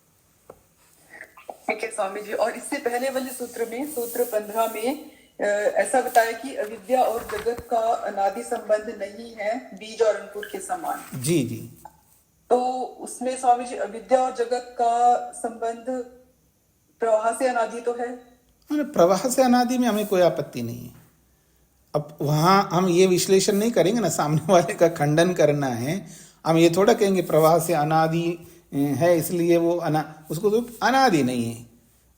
ठीक है स्वामी जी। और इससे पहले वाले सूत्र में, सूत्र 15 में ऐसा बताया कि अविद्या और जगत का अनादि संबंध नहीं है, बीज और अंकुर के समान। जी जी, तो उसमें स्वामी जी अविद्या और जगत का संबंध प्रवाह से अनादि तो है। प्रवाह से अनादि में हमें कोई आपत्ति नहीं है। अब वहाँ हम ये विश्लेषण नहीं करेंगे ना, सामने वाले का खंडन करना है। हम ये थोड़ा कहेंगे प्रवाह से अनादि है इसलिए वो उसको तो अनादि नहीं है,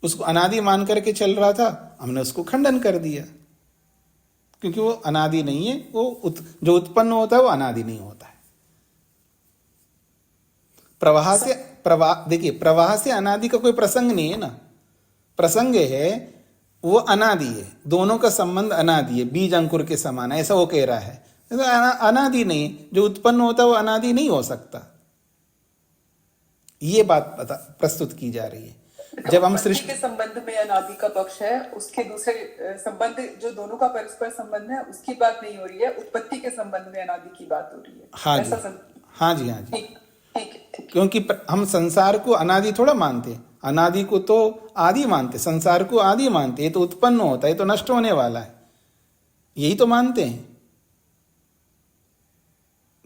उसको अनादि मान करके चल रहा था, हमने उसको खंडन कर दिया, क्योंकि वो अनादि नहीं है। वो जो उत्पन्न होता है वो अनादि नहीं होता है। देखिए प्रवाह से अनादि का कोई प्रसंग नहीं है ना, प्रसंग है वो अनादि है, दोनों का संबंध अनादि है, बीज अंकुर के समान है, ऐसा वो कह रहा है। अनादि नहीं, जो उत्पन्न होता है वो अनादि नहीं हो सकता, ये बात प्रस्तुत की जा रही है। जब हम सृष्टि के संबंध में अनादि का पक्ष है, उसके दूसरे संबंध जो दोनों का परस्पर संबंध है उसकी बात नहीं हो रही है, उत्पत्ति के संबंध में अनादि की बात हो रही है। हाँ जी, हाँ जी, हाँ जी। ठीक। क्योंकि हम संसार को अनादि थोड़ा मानते, अनादि को तो आदि मानते, संसार को आदि मानते। ये तो उत्पन्न होता है, ये तो नष्ट होने वाला है, यही तो मानते हैं।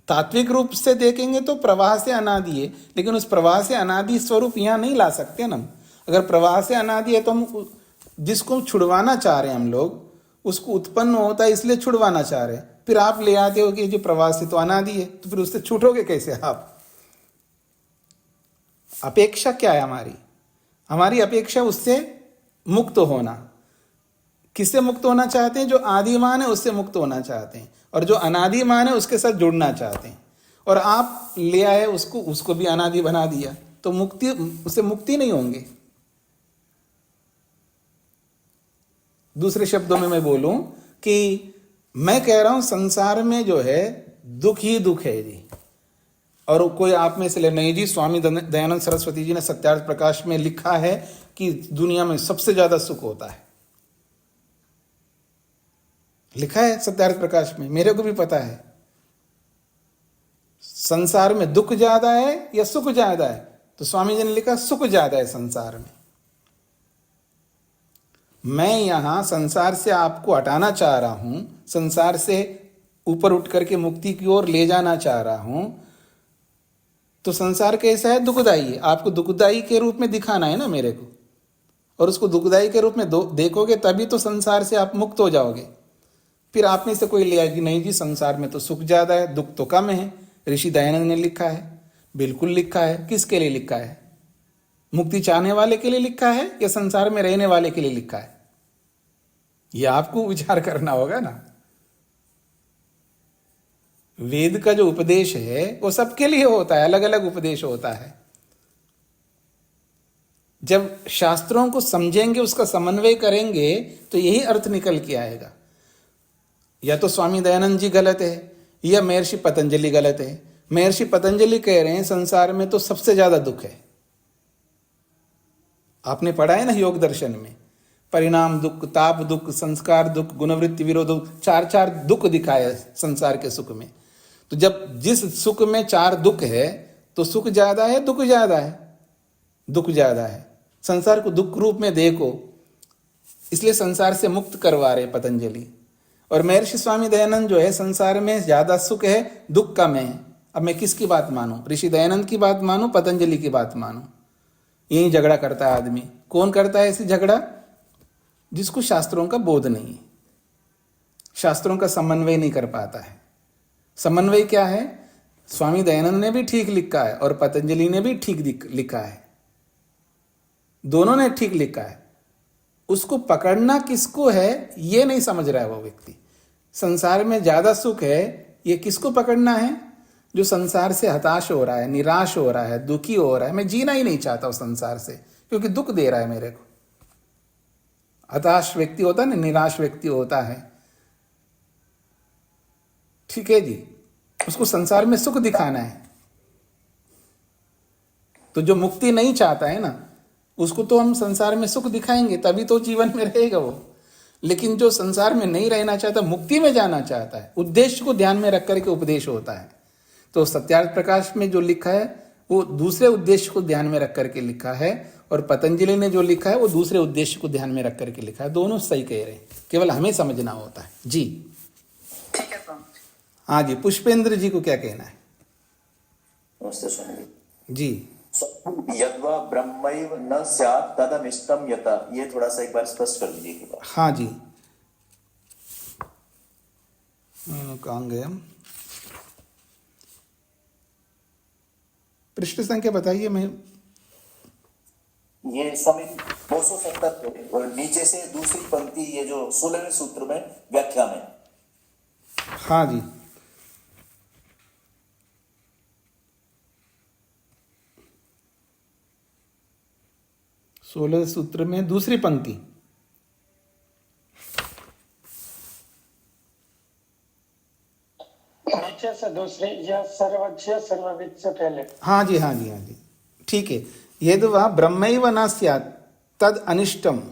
तात्विक रूप से देखेंगे तो प्रवाह से अनादि है, लेकिन उस प्रवाह से अनादि स्वरूप यहां नहीं ला सकते ना। अगर प्रवाह से अनादि है तो हम जिसको छुड़वाना चाह रहे हैं हम लोग, उसको उत्पन्न होता है इसलिए छुड़वाना चाह रहे हैं, फिर आप ले आते हो कि जो प्रवाह से तो अनादि है, तो फिर उससे छूटोगे कैसे आप? अपेक्षा क्या है हमारी अपेक्षा उससे मुक्त होना। किससे मुक्त होना चाहते हैं? जो आदिमान है उससे मुक्त होना चाहते हैं, और जो अनादिमान है उसके साथ जुड़ना चाहते हैं। और आप ले आए उसको भी अनादि बना दिया, तो उससे मुक्ति नहीं होंगे। दूसरे शब्दों में मैं बोलूं कि मैं कह रहा हूं संसार में जो है दुख ही दुख है जी। और कोई आप में से ले, नहीं जी स्वामी दयानंद सरस्वती जी ने सत्यार्थ प्रकाश में लिखा है कि दुनिया में सबसे ज्यादा सुख होता है, लिखा है सत्यार्थ प्रकाश में, मेरे को भी पता है। संसार में दुख ज्यादा है या सुख ज्यादा है? तो स्वामी जी ने लिखा सुख ज्यादा है संसार में। मैं यहां संसार से आपको हटाना चाह रहा हूं, संसार से ऊपर उठ करके मुक्ति की ओर ले जाना चाह रहा हूं। तो संसार कैसा है? दुखदाई है। आपको दुखदाई के रूप में दिखाना है ना मेरे को, और उसको दुखदाई के रूप में देखोगे तभी तो संसार से आप मुक्त हो जाओगे। फिर आप में से कोई लिया कि नहीं जी संसार में तो सुख ज्यादा है, दुख तो कम है। ऋषि दयानंद ने लिखा है, बिल्कुल लिखा है। किसके लिए लिखा है? मुक्ति चाहने वाले के लिए लिखा है या संसार में रहने वाले के लिए लिखा है? यह आपको विचार करना होगा ना। वेद का जो उपदेश है वो सबके लिए होता है, अलग अलग उपदेश होता है। जब शास्त्रों को समझेंगे, उसका समन्वय करेंगे, तो यही अर्थ निकल के आएगा। या तो स्वामी दयानंद जी गलत है या महर्षि पतंजलि गलत है। महर्षि पतंजलि कह रहे हैं संसार में तो सबसे ज्यादा दुख है। आपने पढ़ा है ना योग दर्शन में, परिणाम दुख, ताप दुख, संस्कार दुख, गुणवृत्ति विरोध दुख, चार दुख दिखाया संसार के सुख में। तो जब जिस सुख में 4 दुख है तो सुख ज्यादा है, दुख ज्यादा है? दुख ज्यादा है। संसार को दुख रूप में देखो, इसलिए संसार से मुक्त करवा रहे पतंजलि। और महर्षि स्वामी दयानंद जो है, संसार में ज्यादा सुख है, दुख कम है। अब मैं किसकी बात मानूं? ऋषि दयानंद की बात मानूं, पतंजलि की बात मानूं? यही झगड़ा करता है आदमी। कौन करता है ऐसी झगड़ा? जिसको शास्त्रों का बोध नहीं है, शास्त्रों का समन्वय नहीं कर पाता है। समन्वय क्या है? स्वामी दयानंद ने भी ठीक लिखा है और पतंजलि ने भी ठीक लिखा है, दोनों ने ठीक लिखा है। उसको पकड़ना किसको है ये नहीं समझ रहा है वो व्यक्ति। संसार में ज्यादा सुख है, ये किसको पकड़ना है? जो संसार से हताश हो रहा है, निराश हो रहा है, दुखी हो रहा है। मैं जीना ही नहीं चाहता हूं संसार से, क्योंकि दुख दे रहा है मेरे को। हताश व्यक्ति होता है ना, निराश व्यक्ति होता है, ठीक है जी, उसको संसार में सुख दिखाना है। तो जो मुक्ति नहीं चाहता है ना, उसको तो हम संसार में सुख दिखाएंगे, तभी तो जीवन में रहेगा वो। लेकिन जो संसार में नहीं रहना चाहता, मुक्ति में जाना चाहता है, उद्देश्य को ध्यान में रख करके उपदेश होता है। तो सत्यार्थ प्रकाश में जो लिखा है वो दूसरे उद्देश्य को ध्यान में रख करके लिखा है, और पतंजलि ने जो लिखा है वो दूसरे उद्देश्य को ध्यान में रख करके लिखा है। दोनों सही कह रहे हैं, केवल हमें समझना होता है जी। ठीक है स्वामी जी। हाँ जी, पुष्पेंद्र जी को क्या कहना है? नमस्ते स्वामी जी। यद्वा ब्रह्मैव न स्यात् तदनिष्टम यत, ये थोड़ा सा एक बार स्पष्ट कर दीजिए। हाँ जी, कहाँ गए हम? पृष्ठ संख्या बताइए। मैं ये स्वामी 270 और नीचे से दूसरी पंक्ति, ये जो 16वें सूत्र में व्याख्या में। हाँ जी, सोलह सूत्र में दूसरी पंक्ति। नीचे से दूसरी, यह सर्वज्ञ सर्वविद से पहले। हाँ जी, हाँ जी, हाँ जी, ठीक है। यदि वह ब्रह्मैव न स्यात् तद अनिष्टम,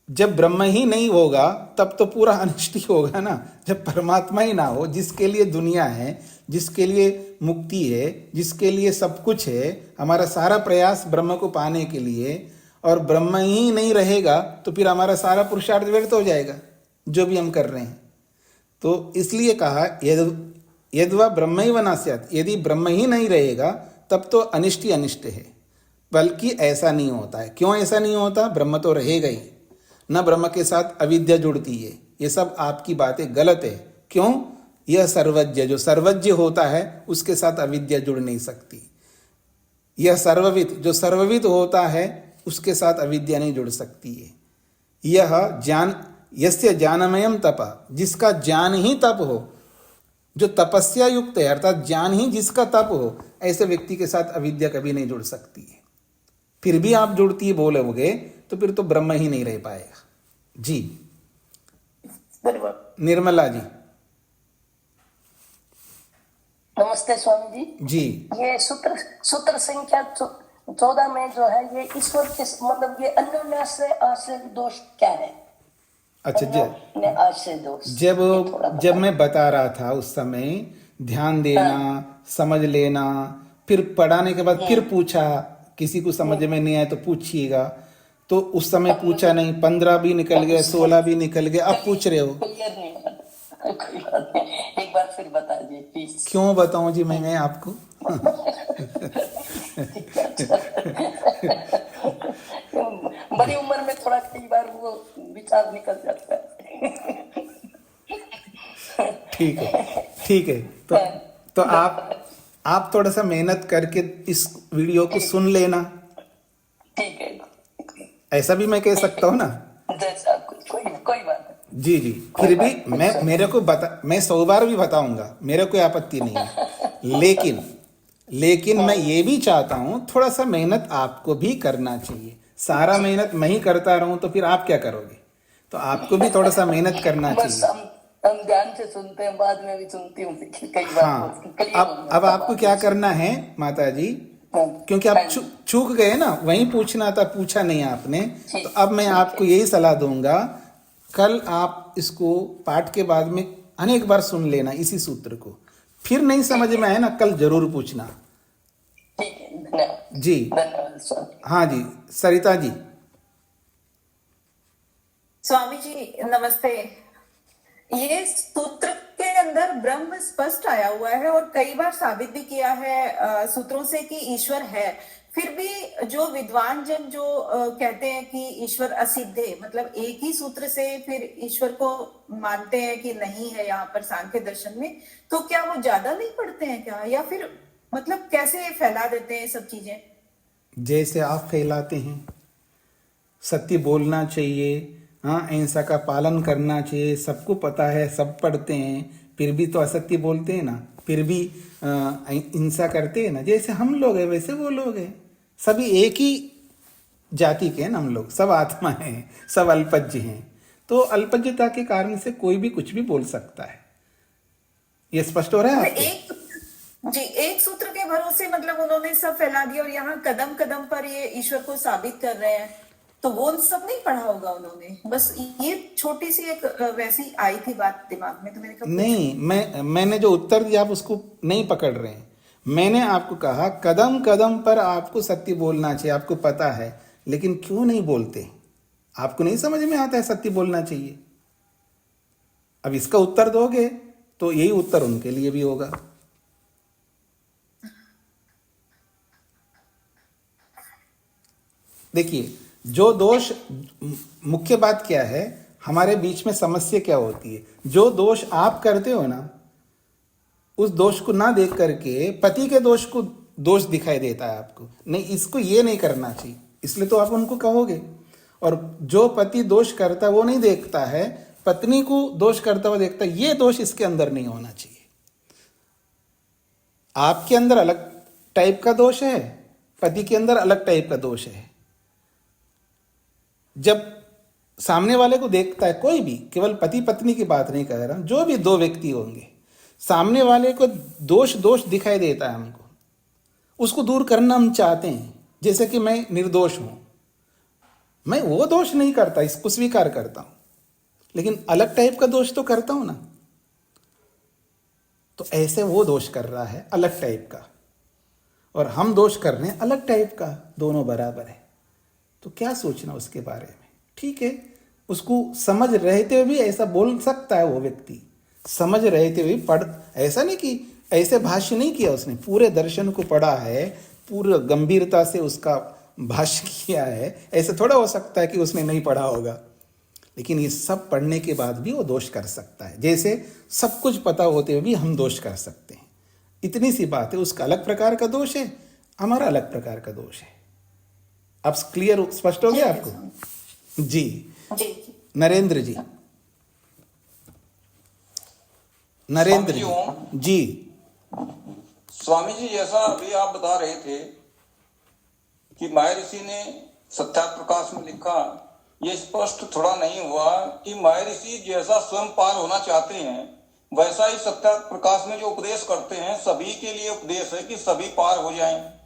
जब ब्रह्म ही नहीं होगा तब तो पूरा अनिष्ट ही होगा ना। जब परमात्मा ही ना हो, जिसके लिए दुनिया है, जिसके लिए मुक्ति है, जिसके लिए सब कुछ है, हमारा सारा प्रयास ब्रह्म को पाने के लिए, और ब्रह्म ही नहीं रहेगा तो फिर हमारा सारा पुरुषार्थ व्यर्थ हो जाएगा जो भी हम कर रहे हैं। तो इसलिए कहा यद्वा ब्रह्मैव न स्यात्, यदि ब्रह्म ही नहीं रहेगा तब तो अनिष्ट ही अनिष्ट है। बल्कि ऐसा नहीं होता है। क्यों ऐसा नहीं होता? ब्रह्म तो रहेगा ही न, ब्रह्म के साथ अविद्या जुड़ती है। ये सब आपकी बातें गलत है। क्यों? यह सर्वज्ञ, जो सर्वज्ञ होता है उसके साथ अविद्या जुड़ नहीं सकती। यह सर्वविद, जो सर्वविद होता है उसके साथ अविद्या नहीं जुड़ सकती है। यह ज्ञान, यस्य ज्ञानमयम तप, जिसका ज्ञान ही तप हो, जो तपस्या युक्त है, अर्थात ज्ञान ही जिसका तप हो, ऐसे व्यक्ति के साथ अविद्या कभी नहीं जुड़ सकती है। फिर भी आप जुड़ती बोलोगे तो फिर तो ब्रह्म ही नहीं रह पाएगा जी। धन्यवाद। निर्मला जी। नमस्ते स्वामी जी। जी, ये सूत्र संख्या 14 में जो है, ये ईश्वर के मतलब ये अन्योन्याश्रय आश्रय दोष क्या है? अच्छा, आश्रय दोष जब मैं बता रहा था उस समय ध्यान देना, समझ लेना, फिर पढ़ाने के बाद फिर पूछा, किसी को समझ में नहीं आया तो पूछिएगा। तो उस समय पूछा नहीं, 15 भी निकल गए, 16 भी निकल गए, अब पूछ रहे हो। क्लियर नहीं हुआ। कोई बात नहीं, एक बार फिर बता दीजिए प्लीज। क्यों बताऊं जी मैं आपको? बड़ी उम्र में थोड़ा कई बार वो विचार निकल जाता है। ठीक है, ठीक है। तो आप थोड़ा सा मेहनत करके इस वीडियो को सुन लेना। ठीक है, ऐसा भी मैं कह सकता हूँ ना। जैसा कोई बात नहीं। जी जी, फिर भी मैं 100 बार भी बताऊंगा, मेरे कोई आपत्ति नहीं है। लेकिन मैं ये भी चाहता हूँ थोड़ा सा मेहनत आपको भी करना चाहिए। सारा मेहनत मैं ही करता रहूं तो फिर आप क्या करोगे? तो आपको भी थोड़ा सा मेहनत करना बस चाहिए। हम ध्यान से सुनते हैं, बाद में भी सुनती हूँ, लेकिन कई हाँ, बार अब आपको क्या करना है माता जी, क्योंकि आप चूक गए ना, वहीं पूछना था, पूछा नहीं आपने। तो अब मैं आपको यही सलाह दूंगा, कल आप इसको पाठ के बाद में अनेक बार सुन लेना इसी सूत्र को। फिर नहीं समझ में आए ना, कल जरूर पूछना। ठीक है, धन्यवाद जी, धन्यवाद स्वामी। हाँ जी, सरिता जी। स्वामी जी नमस्ते। ये सूत्र के अंदर ब्रह्म स्पष्ट आया हुआ है और कई बार साबित भी किया है सूत्रों से कि ईश्वर है। फिर भी जो विद्वान जन जो कहते हैं कि ईश्वर असिद्ध है, मतलब एक ही सूत्र से फिर ईश्वर को मानते हैं कि नहीं है यहाँ पर सांख्य दर्शन में, तो क्या वो ज्यादा नहीं पढ़ते हैं क्या, या फिर मतलब कैसे फैला देते हैं सब चीजें? जैसे आप फैलाते हैं, सत्य बोलना चाहिए, हाँ, अहिंसा का पालन करना चाहिए, सबको पता है, सब पढ़ते हैं, फिर भी तो असत्य बोलते हैं ना, फिर भी हिंसा करते हैं ना। जैसे हम लोग हैं वैसे वो लोग हैं, सभी एक ही जाति के हैं ना हम लोग, सब आत्मा हैं, सब अल्पज्य हैं। तो अल्पज्यता के कारण से कोई भी कुछ भी बोल सकता है। ये स्पष्ट हो रहा है आपको? एक सूत्र के भरोसे मतलब उन्होंने सब फैला दिया और यहाँ कदम कदम पर ये ईश्वर को साबित कर रहे हैं, तो वो सब नहीं पढ़ा होगा उन्होंने। बस ये छोटी सी एक वैसी आई थी बात दिमाग में, तो मैंने कहा नहीं, मैंने जो उत्तर दिया आप उसको नहीं पकड़ रहे हैं। मैंने आपको कहा कदम कदम पर आपको सत्य बोलना चाहिए, आपको पता है, लेकिन क्यों नहीं बोलते? आपको नहीं समझ में आता है सत्य बोलना चाहिए। अब इसका उत्तर दोगे तो यही उत्तर उनके लिए भी होगा। देखिए, जो दोष, मुख्य बात क्या है, हमारे बीच में समस्या क्या होती है, जो दोष आप करते हो ना, उस दोष को ना देख करके पति के दोष को दोष दिखाई देता है आपको। नहीं, इसको ये नहीं करना चाहिए, इसलिए तो आप उनको कहोगे। और जो पति दोष करता है वो नहीं देखता है, पत्नी को दोष करता हुआ देखता है, ये दोष इसके अंदर नहीं होना चाहिए। आपके अंदर अलग टाइप का दोष है, पति के अंदर अलग टाइप का दोष है। जब सामने वाले को देखता है, कोई भी, केवल पति पत्नी की बात नहीं कर रहा, जो भी दो व्यक्ति होंगे, सामने वाले को दोष दिखाई देता है हमको, उसको दूर करना हम चाहते हैं। जैसे कि मैं निर्दोष हूं, मैं वो दोष नहीं करता, इसको स्वीकार करता हूं, लेकिन अलग टाइप का दोष तो करता हूं ना। तो ऐसे वो दोष कर रहा है अलग टाइप का, और हम दोष कर रहे हैं अलग टाइप का, दोनों बराबर है। तो क्या सोचना उसके बारे में? ठीक है, उसको समझ रहते हुए भी ऐसा बोल सकता है वो व्यक्ति, समझ रहते हुए पढ़, ऐसा नहीं कि ऐसे भाष्य नहीं किया उसने, पूरे दर्शन को पढ़ा है, पूरे गंभीरता से उसका भाष्य किया है। ऐसे थोड़ा हो सकता है कि उसने नहीं पढ़ा होगा, लेकिन ये सब पढ़ने के बाद भी वो दोष कर सकता है। जैसे सब कुछ पता होते हुए भी हम दोष कर सकते हैं, इतनी सी बात है। उसका अलग प्रकार का दोष है, हमारा अलग प्रकार का दोष है। अब क्लियर, स्पष्ट हो गया आपको? जी, नरेंद्र जी, नरेंद्र जी। स्वामी जी, जैसा अभी आप बता रहे थे कि महर्षि ने सत्यार्थ प्रकाश में लिखा, ये स्पष्ट थोड़ा नहीं हुआ कि महर्षि जैसा स्वयं पार होना चाहते हैं, वैसा ही सत्यार्थ प्रकाश में जो उपदेश करते हैं, सभी के लिए उपदेश है कि सभी पार हो जाएं।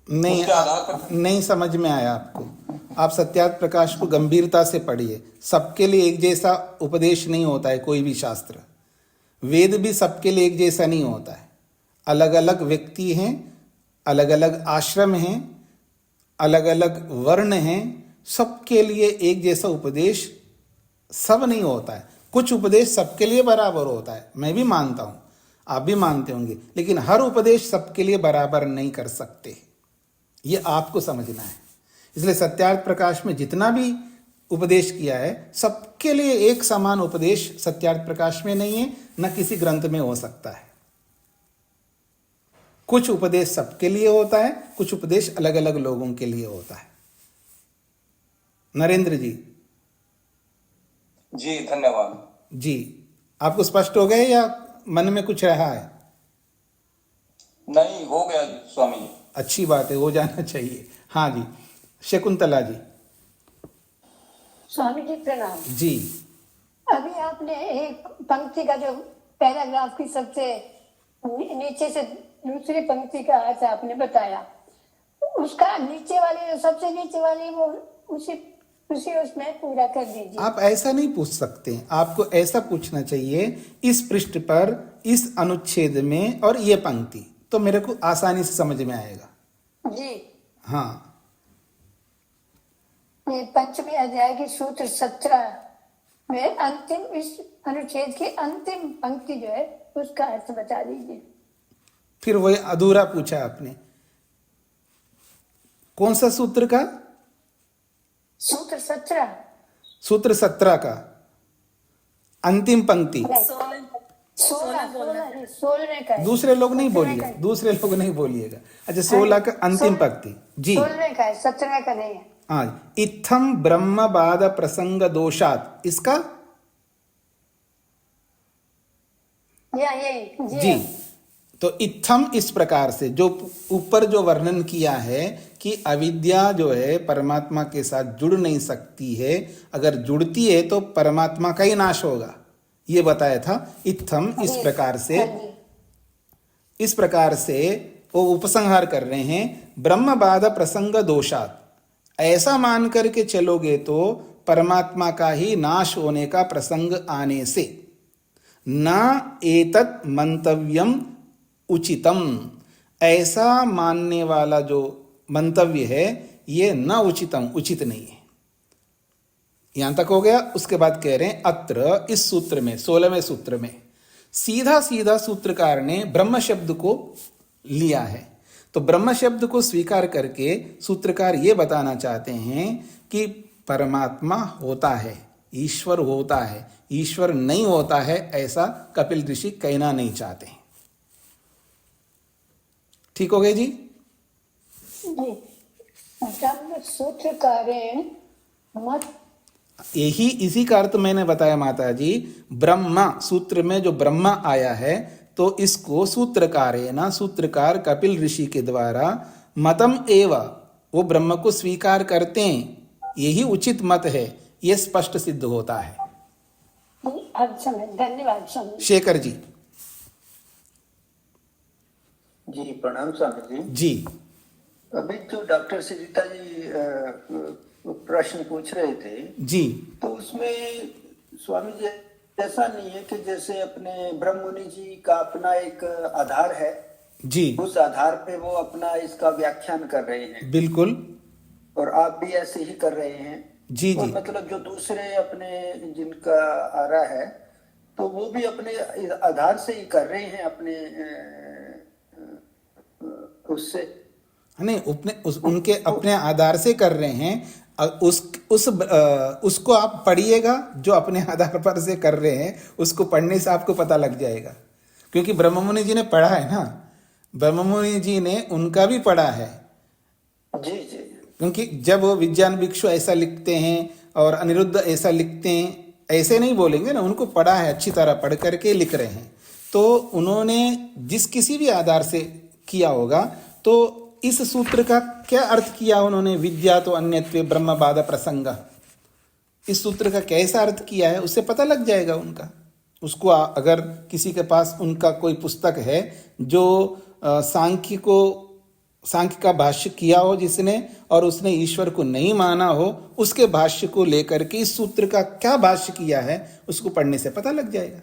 नहीं समझ में आया आपको। आप सत्यार्थ प्रकाश को गंभीरता से पढ़िए। सबके लिए एक जैसा उपदेश नहीं होता है, कोई भी शास्त्र, वेद भी सबके लिए एक जैसा नहीं होता है। अलग अलग व्यक्ति हैं, अलग अलग आश्रम हैं, अलग अलग वर्ण हैं, सबके लिए एक जैसा उपदेश सब नहीं होता है। कुछ उपदेश सबके लिए बराबर होता है, मैं भी मानता हूं, आप भी मानते होंगे, लेकिन हर उपदेश सबके लिए बराबर नहीं कर सकते, ये आपको समझना है। इसलिए सत्यार्थ प्रकाश में जितना भी उपदेश किया है, सबके लिए एक समान उपदेश सत्यार्थ प्रकाश में नहीं है, न किसी ग्रंथ में हो सकता है। कुछ उपदेश सबके लिए होता है, कुछ उपदेश अलग अलग लोगों के लिए होता है। नरेंद्र जी। जी धन्यवाद। जी, आपको स्पष्ट हो गए या मन में कुछ रहा है? नहीं, हो गया जी स्वामी जी। अच्छी बात है, हो जाना चाहिए। हाँ जी, शकुंतला जी। स्वामी जी प्रणाम। जी। अभी आपने एक पंक्ति का जो पैराग्राफ की सबसे नीचे से दूसरी पंक्ति का अर्थ आपने बताया, उसका नीचे वाली जो सबसे नीचे वाली वो उसी उसमें पूरा कर दीजिए। आप ऐसा नहीं पूछ सकते, आपको ऐसा पूछना चाहिए, इस पृष्ठ पर इस अनुच्छेद में और ये पंक्ति, तो मेरे को आसानी से समझ में आएगा। जी हाँ, ये पंचमी अध्याय की सूत्र 17 में अंतिम, इस अनुच्छेद की अंतिम पंक्ति जो है उसका अर्थ बता दीजिए। फिर वही अधूरा पूछा आपने। कौन सा सूत्र का? सूत्र 17। सूत्र 17 का अंतिम पंक्ति। 16 का है। दूसरे लोग नहीं बोलिए, दूसरे लोग नहीं बोलिएगा। अच्छा, 16 का अंतिम पंक्ति जी। 16 का है, 17 का नहीं है। हाँ, इत्थम ब्रह्मवाद प्रसंग दोषात, इसका यही जी। तो इत्थम इस प्रकार से, जो ऊपर जो वर्णन किया है कि अविद्या जो है परमात्मा के साथ जुड़ नहीं सकती है, अगर जुड़ती है तो परमात्मा का ही नाश होगा, ये बताया था। इत्थम इस प्रकार से वो उपसंहार कर रहे हैं, ब्रह्मवाद प्रसंग दोषात, ऐसा मान करके चलोगे तो परमात्मा का ही नाश होने का प्रसंग आने से न एतत् मंतव्यम उचितम, ऐसा मानने वाला जो मंतव्य है ये न उचितम, उचित नहीं है। यहां तक हो गया। उसके बाद कह रहे हैं अत्र, इस सूत्र में 16वें सूत्र में सीधा सीधा सूत्रकार ने ब्रह्म शब्द को लिया है। तो ब्रह्म शब्द को स्वीकार करके सूत्रकार ये बताना चाहते हैं कि परमात्मा होता है, ईश्वर होता है, ईश्वर नहीं होता है, ऐसा कपिल ऋषि कहना नहीं चाहते हैं। ठीक हो गए जी? सूत्रकारेण मत, यही इसी का अर्थ मैंने बताया माता जी। ब्रह्मा सूत्र में जो ब्रह्मा आया है, तो इसको सूत्रकारेण, सूत्रकार कपिल ऋषि के द्वारा मतम एव, वो ब्रह्म को स्वीकार करते हैं, यही उचित मत है, यह स्पष्ट सिद्ध होता है। धन्यवाद स्वामी। शेखर जी। जी प्रणाम स्वामी जी। जी। अभी जो डॉक्टर सुजीता जी प्रश्न पूछ रहे थे जी, तो उसमें स्वामी जी ऐसा नहीं है कि जैसे अपने ब्रह्ममुनि जी का अपना एक आधार है जी, उस आधार पे वो अपना इसका व्याख्यान कर रहे हैं, बिल्कुल, और आप भी ऐसे ही कर रहे हैं जी और जी, मतलब जो दूसरे अपने जिनका आ रहा है तो वो भी अपने आधार से ही कर रहे हैं, अपने उससे नहीं, उनके अपने आधार से कर रहे हैं। उसको आप पढ़िएगा, जो अपने आधार पर से कर रहे हैं उसको पढ़ने से आपको पता लग जाएगा, क्योंकि ब्रह्ममुनि जी ने पढ़ा है ना, ब्रह्ममुनि जी ने उनका भी पढ़ा है। जी जी। क्योंकि जब वो विज्ञान भिक्षु ऐसा लिखते हैं और अनिरुद्ध ऐसा लिखते हैं, ऐसे नहीं बोलेंगे ना, उनको पढ़ा है, अच्छी तरह पढ़ करके लिख रहे हैं। तो उन्होंने जिस किसी भी आधार से किया होगा, तो इस सूत्र का क्या अर्थ किया उन्होंने, विद्या तो अन्यत्वे ब्रह्मवाद प्रसंग, इस सूत्र का कैसा अर्थ किया है उससे पता लग जाएगा उनका। उसको अगर किसी के पास उनका कोई पुस्तक है जो सांख्य का भाष्य किया हो जिसने, और उसने ईश्वर को नहीं माना हो, उसके भाष्य को लेकर के इस सूत्र का क्या भाष्य किया है उसको पढ़ने से पता लग जाएगा।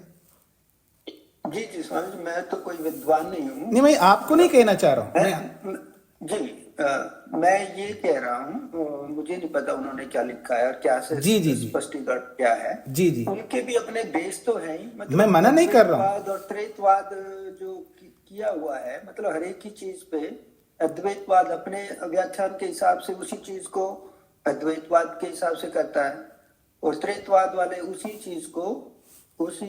जी जी स्वामी जी, मैं तो कोई विद्वान नहीं हूँ। नहीं, मैं आपको नहीं कहना चाह रहा हूँ जी, मैं ये कह रहा हूँ, मुझे नहीं पता उन्होंने क्या लिखा है और क्या से जी जी स्पष्टीकरण क्या है। जी जी, उनके भी अपने देश तो है ही, मतलब मैं मना नहीं कर रहा हूँ। और त्रेतवाद जो किया हुआ है, मतलब हर एक ही चीज पे अद्वैतवाद अपने व्याख्यान के हिसाब से उसी चीज को अद्वैतवाद के हिसाब से करता है, और त्रेतवाद वाले उसी चीज को उसी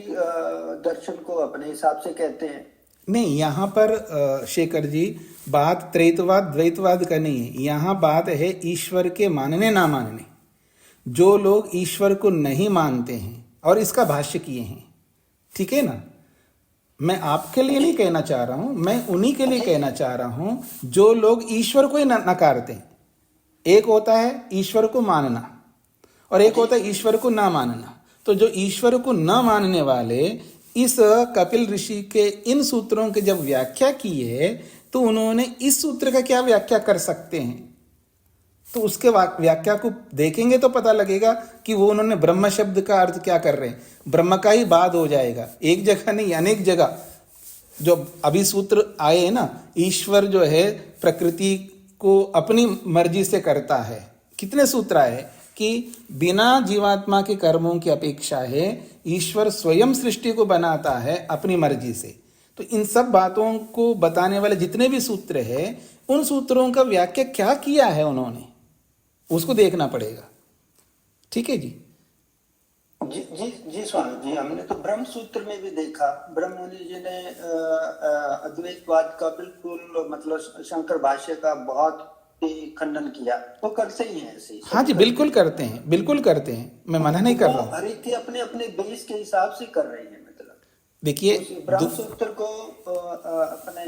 दर्शन को अपने हिसाब से कहते हैं। नहीं, यहाँ पर शेखर जी बात त्रैतवाद द्वैतवाद का नहीं है, यहाँ बात है ईश्वर के मानने ना मानने। जो लोग ईश्वर को नहीं मानते हैं और इसका भाष्य किए हैं, ठीक है ना, मैं आपके लिए नहीं कहना चाह रहा हूं, मैं उन्हीं के लिए कहना चाह रहा हूं जो लोग ईश्वर को ही नकारते हैं। एक होता है ईश्वर को मानना और एक होता है ईश्वर को ना मानना। तो जो ईश्वर को न मानने वाले इस कपिल ऋषि के इन सूत्रों के जब व्याख्या की है तो उन्होंने इस सूत्र का क्या व्याख्या कर सकते हैं, तो उसके व्याख्या को देखेंगे तो पता लगेगा कि वो उन्होंने ब्रह्म शब्द का अर्थ क्या कर रहे हैं। ब्रह्म का ही बाद हो जाएगा, एक जगह नहीं अनेक जगह जो अभी सूत्र आए हैं ना, ईश्वर जो है प्रकृति को अपनी मर्जी से करता है। कितने सूत्र आए कि बिना जीवात्मा के कर्मों की अपेक्षा है ईश्वर स्वयं सृष्टि को बनाता है अपनी मर्जी से। तो इन सब बातों को बताने वाले जितने भी सूत्र हैं, उन सूत्रों का व्याख्या क्या किया है उन्होंने, उसको देखना पड़ेगा। ठीक है जी। जी जी जी स्वामी जी, हमने तो ब्रह्म सूत्र में भी देखा, ब्रह्म मुनि जी ने अद्वैतवाद का बिल्कुल मतलब शंकर भाष्य का बहुत ही खंडन किया। तो करते ही हैं ऐसे। हाँ जी, बिल्कुल करते हैं, बिल्कुल करते हैं, मैं मना नहीं कर रहा हूँ। हर एक अपने अपने बेस के हिसाब से कर रहे हैं। मतलब देखिए ब्रह्म सूत्र को अपने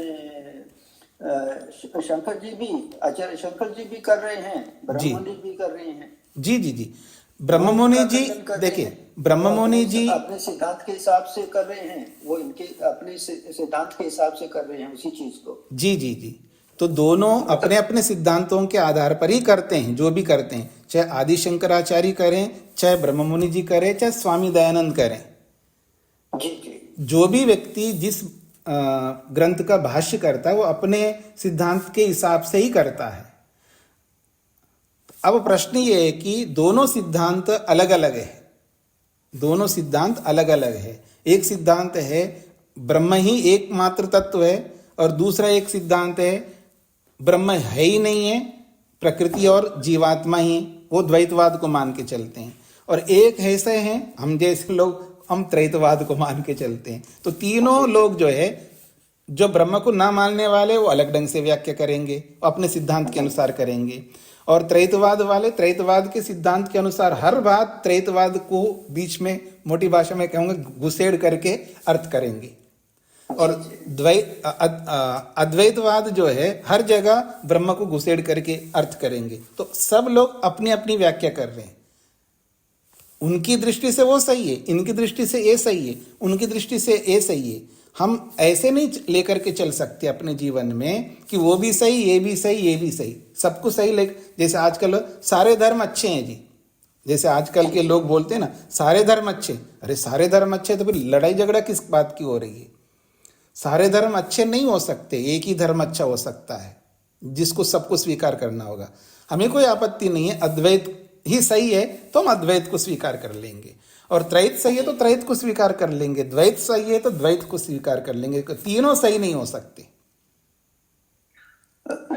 शंकर जी भी, आचार्य शंकर जी भी कर रहे हैं, ब्रह्म मुनि भी कर रहे हैं। जी जी जी, ब्रह्म मुनि जी, देखिए ब्रह्म मुनि जी अपने सिद्धांत के हिसाब से कर रहे हैं, वो इनके अपने सिद्धांत के हिसाब से कर रहे हैं उसी चीज को। जी जी जी, तो दोनों अपने अपने सिद्धांतों के आधार पर ही करते हैं जो भी करते हैं, चाहे आदि शंकराचार्य करें, चाहे ब्रह्म मुनि जी करें, चाहे स्वामी दयानंद करें। जी जी, जो भी व्यक्ति जिस ग्रंथ का भाष्य करता है वो अपने सिद्धांत के हिसाब से ही करता है। अब प्रश्न ये है कि दोनों सिद्धांत अलग अलग है, दोनों सिद्धांत अलग अलग है। एक सिद्धांत है ब्रह्म ही एकमात्र तत्व है और दूसरा एक सिद्धांत है ब्रह्म है ही नहीं है, प्रकृति और जीवात्मा ही, वो द्वैतवाद को मान के चलते हैं। और एक ऐसे हैं हम जैसे लोग, हम त्रैतवाद को मान के चलते हैं। तो तीनों लोग जो है, जो ब्रह्म को ना मानने वाले वो अलग ढंग से व्याख्या करेंगे, अपने सिद्धांत के अनुसार करेंगे, और त्रैतवाद वाले त्रैतवाद के सिद्धांत के अनुसार हर बात त्रैतवाद को बीच में मोटी भाषा में कहूंगा घुसेड़ करके अर्थ करेंगे। और अद्वैतवाद जो है हर जगह ब्रह्म को घुसेड़ करके अर्थ करेंगे। तो सब लोग अपनी अपनी व्याख्या कर रहे हैं। उनकी दृष्टि से वो सही है, इनकी दृष्टि से ये सही है, उनकी दृष्टि से ये सही है। हम ऐसे नहीं लेकर के चल सकते अपने जीवन में कि वो भी सही, ये भी सही, ये भी सही, सब कुछ सही। जैसे आजकल सारे धर्म अच्छे हैं जी, जैसे आजकल के लोग बोलते हैं ना सारे धर्म अच्छे। अरे सारे धर्म अच्छे तो फिर लड़ाई झगड़ा किस बात की हो रही है? सारे धर्म अच्छे नहीं हो सकते, एक ही धर्म अच्छा हो सकता है जिसको सबको स्वीकार करना होगा। हमें कोई आपत्ति नहीं है, अद्वैत ही सही है तो हम अद्वैत को स्वीकार कर लेंगे, और त्रैत सही है तो त्रैत को स्वीकार कर लेंगे, द्वैत सही है तो द्वैत को स्वीकार कर लेंगे। तीनों सही नहीं हो सकते।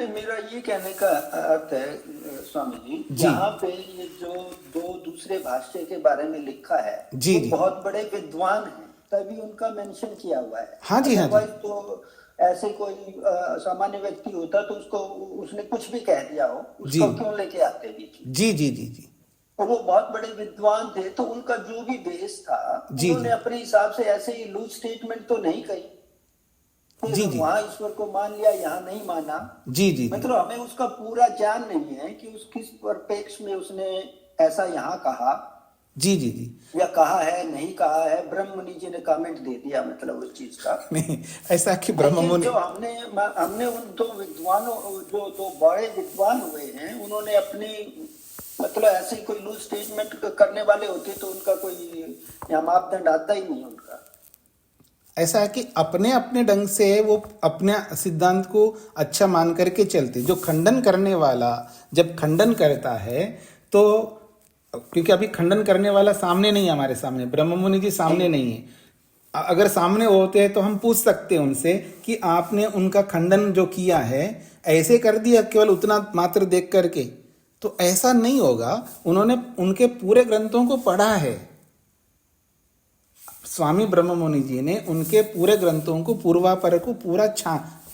मेरा ये कहने का अर्थ है स्वामी जी, यहाँ पे ये जो दो दूसरे भाष्य के बारे में लिखा है जी, वो बहुत बड़े विद्वान हैं, तभी उनका मेंशन किया हुआ है। हाँ जी, हाँ जी। तो ऐसे कोई सामान्य व्यक्ति होता तो उसको, उसने कुछ भी कह दिया हो, उसको क्यों लेके आते बीच में? जी जी जी जी, तो वो बहुत बड़े विद्वान थे, तो उनका जो भी बेस था उन्होंने अपने हिसाब से ऐसे ही लूज स्टेटमेंट तो नहीं कही। जी जी, वहां ईश्वर को मान लिया, यहाँ नहीं माना। जी जी, मतलब हमें उसका पूरा ज्ञान नहीं है कि उस किस परिप्रेक्ष्य में उसने ऐसा यहाँ कहा। जी जी जी, या कहा है नहीं कहा है, ब्रह्म मुनि जी ने कमेंट दे दिया मतलब उस चीज का। नहीं ऐसा कि ब्रह्म मुनि, जो हमने उन दो विद्वानों, जो दो बड़े विद्वान हुए हैं, उन्होंने अपनी मतलब ऐसे कोई लूज स्टेटमेंट करने वाले होते तो उनका कोई यहाँ मापदंड आता ही नहीं उनका। ऐसा है कि अपने अपने ढंग से वो अपने सिद्धांत को अच्छा मान करके चलते। जो खंडन करने वाला जब खंडन करता है तो, क्योंकि अभी खंडन करने वाला सामने नहीं है, हमारे सामने ब्रह्म मुनि जी सामने नहीं है। अगर सामने होते हैं तो हम पूछ सकते हैं उनसे कि आपने उनका खंडन जो किया है ऐसे कर दिया केवल उतना मात्र देख करके, तो ऐसा नहीं होगा। उन्होंने उनके पूरे ग्रंथों को पढ़ा है, स्वामी ब्रह्म मुनि जी ने उनके पूरे ग्रंथों को पूर्वापर को पूरा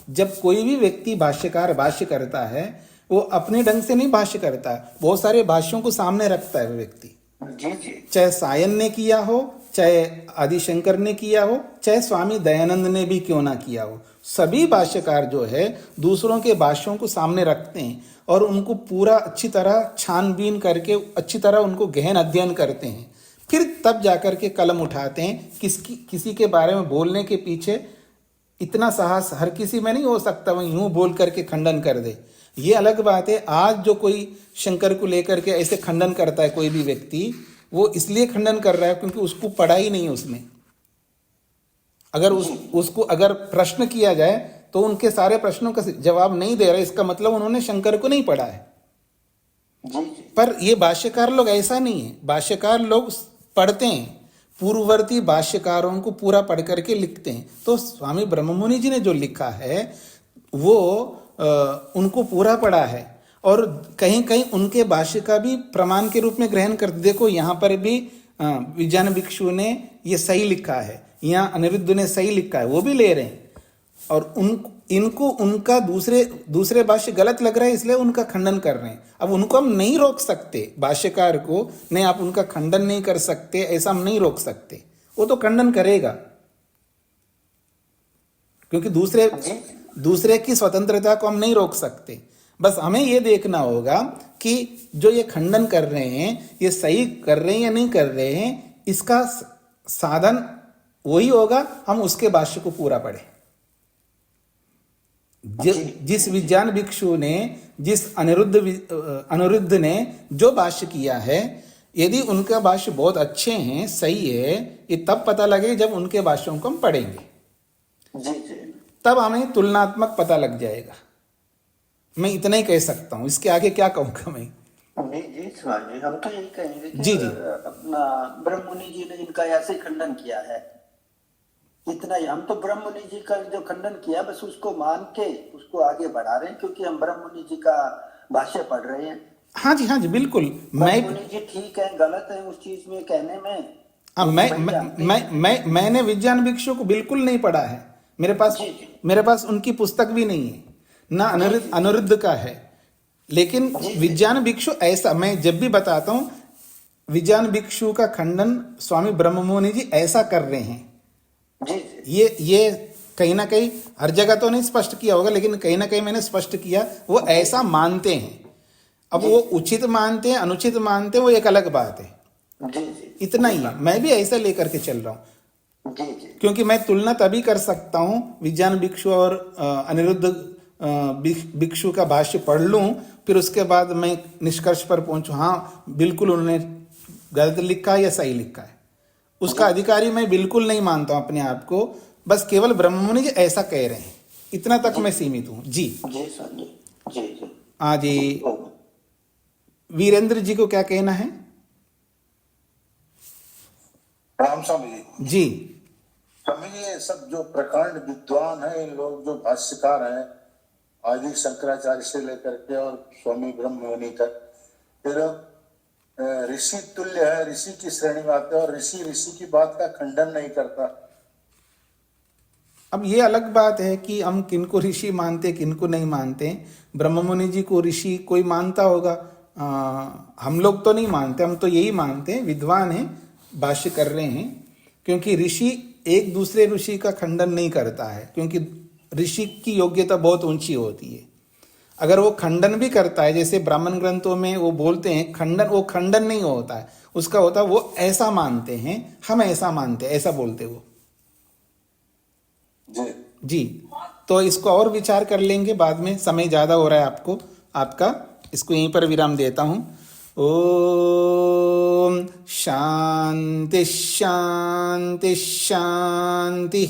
जब कोई भी व्यक्ति भाष्यकार भाष्य करता है वो अपने ढंग से नहीं भाष्य करता, बहुत सारे भाष्यों को सामने रखता है वो व्यक्ति। जी जी। चाहे सायन ने किया हो, चाहे आदिशंकर ने किया हो, चाहे स्वामी दयानंद ने भी क्यों ना किया हो, सभी भाष्यकार जो है दूसरों के भाष्यों को सामने रखते हैं और उनको पूरा अच्छी तरह छानबीन करके अच्छी तरह उनको गहन अध्ययन करते हैं, फिर तब जाकर के कलम उठाते हैं। किसी के बारे में बोलने के पीछे इतना साहस हर किसी में नहीं हो सकता, वह यूं बोल करके खंडन कर दे। ये अलग बात है। आज जो कोई शंकर को लेकर के ऐसे खंडन करता है कोई भी व्यक्ति, वो इसलिए खंडन कर रहा है क्योंकि उसको पढ़ा ही नहीं उसने। अगर उसको अगर प्रश्न किया जाए तो उनके सारे प्रश्नों का जवाब नहीं दे रहा, इसका मतलब उन्होंने शंकर को नहीं पढ़ा है। पर ये भाष्यकार लोग ऐसा नहीं है। भाष्यकार लोग पढ़ते हैं, पूर्ववर्ती भाष्यकारों को पूरा पढ़ करके लिखते हैं। तो स्वामी ब्रह्म मुनि जी ने जो लिखा है वो उनको पूरा पढ़ा है और कहीं कहीं उनके भाष्य का भी प्रमाण के रूप में ग्रहण करते। देखो यहाँ पर भी विज्ञान भिक्षु ने ये सही लिखा है, यहाँ अनिरुद्ध ने सही लिखा है, वो भी ले रहे हैं और इनको उनका दूसरे भाष्य गलत लग रहा है इसलिए उनका खंडन कर रहे हैं। अब उनको हम नहीं रोक सकते, भाष्यकार को नहीं आप उनका खंडन नहीं कर सकते, ऐसा हम नहीं रोक सकते, वो तो खंडन करेगा क्योंकि दूसरे की स्वतंत्रता को हम नहीं रोक सकते। बस हमें ये देखना होगा कि जो ये खंडन कर रहे हैं ये सही कर रहे हैं या नहीं कर रहे हैं, इसका साधन वही होगा हम उसके भाष्य को पूरा पढ़ें। जिस विज्ञान भिक्षु ने, जिस अनिरुद्ध ने जो भाष्य किया है, यदि उनका भाष्य बहुत अच्छे हैं, सही है, ये तब पता लगे जब उनके भाष्यों को हम पढ़ेंगे, तब हमें तुलनात्मक पता लग जाएगा। मैं इतना ही कह सकता हूँ, इसके आगे क्या कहूँगा मैं। जी स्वामी, हम तो यही कहेंगे कि जी अपना ब्रह्म मुनि जी ने इनका ऐसे खंडन किया है, इतना ही। हम तो ब्रह्म मुनि जी का जो खंडन किया बस उसको मान के उसको आगे बढ़ा रहे हैं क्योंकि हम ब्रह्म मुनि जी का भाष्य पढ़ रहे हैं। हाँ जी बिल्कुल। ब्रह्म मुनि जी ठीक है गलत है उस चीज में कहने में। मैंने विज्ञान भिक्षु को बिल्कुल नहीं पढ़ा है, मेरे पास उनकी पुस्तक भी नहीं है, ना अनिरुद्ध का है। लेकिन विज्ञान भिक्षु ऐसा, मैं जब भी बताता हूँ विज्ञान भिक्षु का खंडन स्वामी ब्रह्म मुनि जी ऐसा कर रहे हैं, ये कहीं ना कहीं हर जगह तो नहीं स्पष्ट किया होगा लेकिन कहीं ना कहीं मैंने स्पष्ट किया, वो ऐसा मानते हैं। अब वो उचित मानते हैं अनुचित मानते हैं वो एक अलग बात है। इतना ही है, मैं भी ऐसा लेकर के चल रहा हूँ क्योंकि मैं तुलना तभी कर सकता हूँ विज्ञान भिक्षु और अनिरुद्ध भिक्षु का भाष्य पढ़ लूँ, फिर उसके बाद मैं निष्कर्ष पर पहुंचूं हाँ बिल्कुल उन्होंने गलत लिखा है या सही लिखा है। उसका अधिकारी मैं बिल्कुल नहीं मानता हूं अपने आप को, बस केवल ब्रह्म मुनि जी ऐसा कह रहे हैं, इतना तक मैं सीमित हूं। जी हाँ जी। वीरेंद्र जी को क्या कहना है? राम स्वामी जी। स्वामी जी, ये सब जो प्रकांड विद्वान है, इन लोग जो भाष्यकार हैं आदि शंकराचार्य से लेकर के और स्वामी ब्रह्म मुनि तक, फिर ऋषि तुल्य है, ऋषि की श्रेणी में आते हैं और ऋषि की बात का खंडन नहीं करता। अब ये अलग बात है कि हम किनको ऋषि मानते किनको नहीं मानते। ब्रह्म मुनि जी को ऋषि कोई मानता होगा, हम लोग तो नहीं मानते, हम तो यही मानते हैं विद्वान हैं भाष्य कर रहे हैं, क्योंकि ऋषि एक दूसरे ऋषि का खंडन नहीं करता है, क्योंकि ऋषि की योग्यता बहुत ऊंची होती है। अगर वो खंडन भी करता है, जैसे ब्राह्मण ग्रंथों में वो बोलते हैं खंडन, वो खंडन नहीं होता है, उसका होता है वो ऐसा मानते हैं, हम ऐसा मानते हैं, ऐसा बोलते वो। जी तो इसको और विचार कर लेंगे बाद में, समय ज्यादा हो रहा है आपका, इसको यहीं पर विराम देता हूं। ओम शांति शांति शांति।